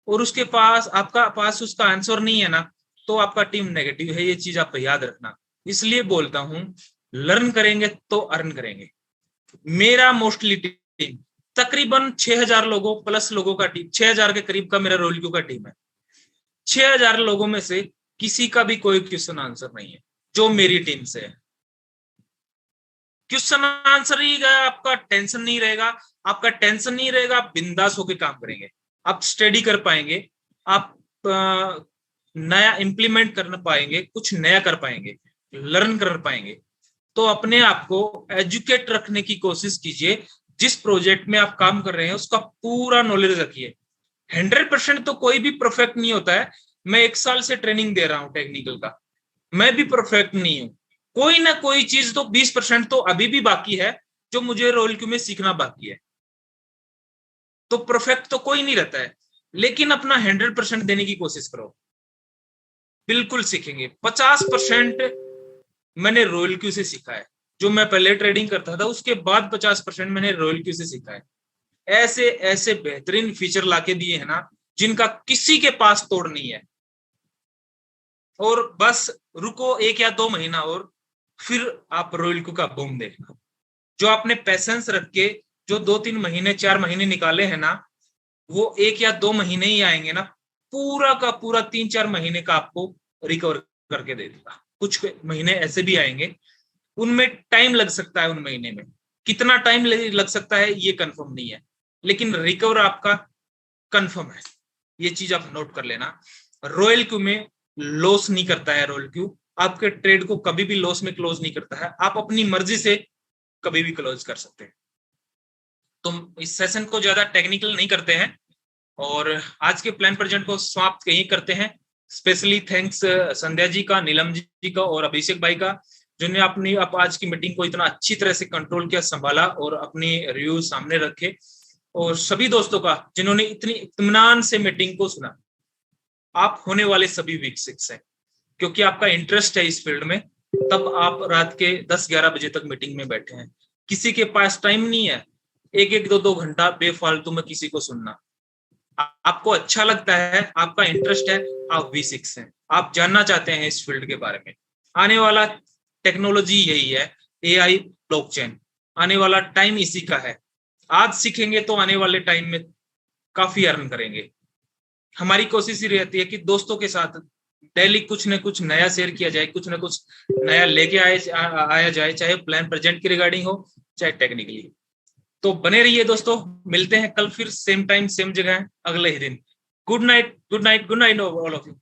और उसके पास आपका पास उसका आंसर नहीं है ना तो आपका टीम नेगेटिव है। ये चीज आप याद रखना। इसलिए बोलता हूं, लर्न करेंगे तो अर्न करेंगे। मेरा मोस्टली टीम तकरीबन 6000 लोगों प्लस लोगों का टीम, 6000 के करीब का मेरा रोलक्यू का टीम है। 6000 लोगों में से किसी का भी कोई क्वेश्चन आंसर नहीं है जो मेरी टीम से है। क्वेश्चन आंसर ही गया, आपका टेंशन नहीं रहेगा, आपका टेंशन नहीं रहेगा, आप बिंदास होकर काम करेंगे, आप स्टडी कर पाएंगे, आप नया इंप्लीमेंट कर पाएंगे, कुछ नया कर पाएंगे, लर्न कर पाएंगे। तो अपने आप को एजुकेट रखने की कोशिश कीजिए। जिस प्रोजेक्ट में आप काम कर रहे हैं उसका पूरा नॉलेज रखिए। 100% तो कोई भी परफेक्ट नहीं होता है। मैं 1 साल से ट्रेनिंग दे रहा हूं टेक्निकल का, मैं भी परफेक्ट नहीं हूं। कोई ना कोई चीज तो 20% तो अभी भी बाकी है जो मुझे रोलक्यू में सीखना बाकी है। तो परफेक्ट तो कोई नहीं रहता है, लेकिन अपना 100% देने की कोशिश करो, बिल्कुल सीखेंगे। 50% मैंने रोलक्यू से सीखा है, जो मैं पहले ट्रेडिंग करता था उसके बाद 50% मैंने रॉयल क्यू से सीखा है। ऐसे ऐसे बेहतरीन फीचर लाके दिए हैं ना जिनका किसी के पास तोड़ नहीं है। और बस रुको 1 या 2 महीना और फिर आप रॉयल क्यू का बूम देखना। जो आपने पैसेंस रख के जो 2-3 महीने 4 महीने निकाले हैं ना, वो 1 या 2 महीने ही आएंगे ना, पूरा का पूरा 3-4 महीने का आपको रिकवर करके दे देगा। कुछ महीने ऐसे भी आएंगे, उनमें टाइम लग सकता है। उन महीने में कितना टाइम लग सकता है ये कंफर्म नहीं है, लेकिन रिकवर आपका कंफर्म है। ये चीज आप नोट कर लेना। रॉयल क्यू में लॉस नहीं करता है। रॉयल क्यू आपके ट्रेड को कभी भी लॉस में क्लोज नहीं करता है। आप अपनी मर्जी से कभी भी क्लोज कर सकते हैं। तो इस सेशन को ज्यादा टेक्निकल नहीं करते हैं और आज के प्लान प्रेजेंट को समाप्त यहीं करते हैं। स्पेशली थैंक्स संध्या जी का, नीलम जी का और अभिषेक भाई का, जिन्होंने अपनी आज की मीटिंग को इतना अच्छी तरह से कंट्रोल किया, संभाला और अपनी रिव्यू सामने रखे। और सभी दोस्तों का जिन्होंने इतनी इत्मीनान से मीटिंग को सुना। आप होने वाले सभी वीक 6 हैं, क्योंकि आपका इंटरेस्ट है इस फील्ड में, तब आप रात के 10-11 बजे तक मीटिंग में बैठे हैं। किसी के पास टाइम नहीं है 1-1, 2-2 घंटा बेफालतू में किसी को सुनना। आपको अच्छा लगता है, आपका इंटरेस्ट है, आप V6 हैं, आप जानना चाहते हैं इस फील्ड के बारे में। आने वाला टेक्नोलॉजी यही है, AI, ब्लॉकचेन। आने वाला टाइम इसी का है। आज सीखेंगे तो आने वाले टाइम में काफी अर्न करेंगे। हमारी कोशिश ही रहती है कि दोस्तों के साथ डेली कुछ न कुछ नया शेयर किया जाए, कुछ न कुछ नया लेके आया जाए, चाहे प्लान प्रेजेंट की रिगार्डिंग हो चाहे टेक्निकली। तो बने रहिए दोस्तों, मिलते हैं कल फिर सेम टाइम सेम जगह अगले ही दिन। Good night, good night, good night all of you.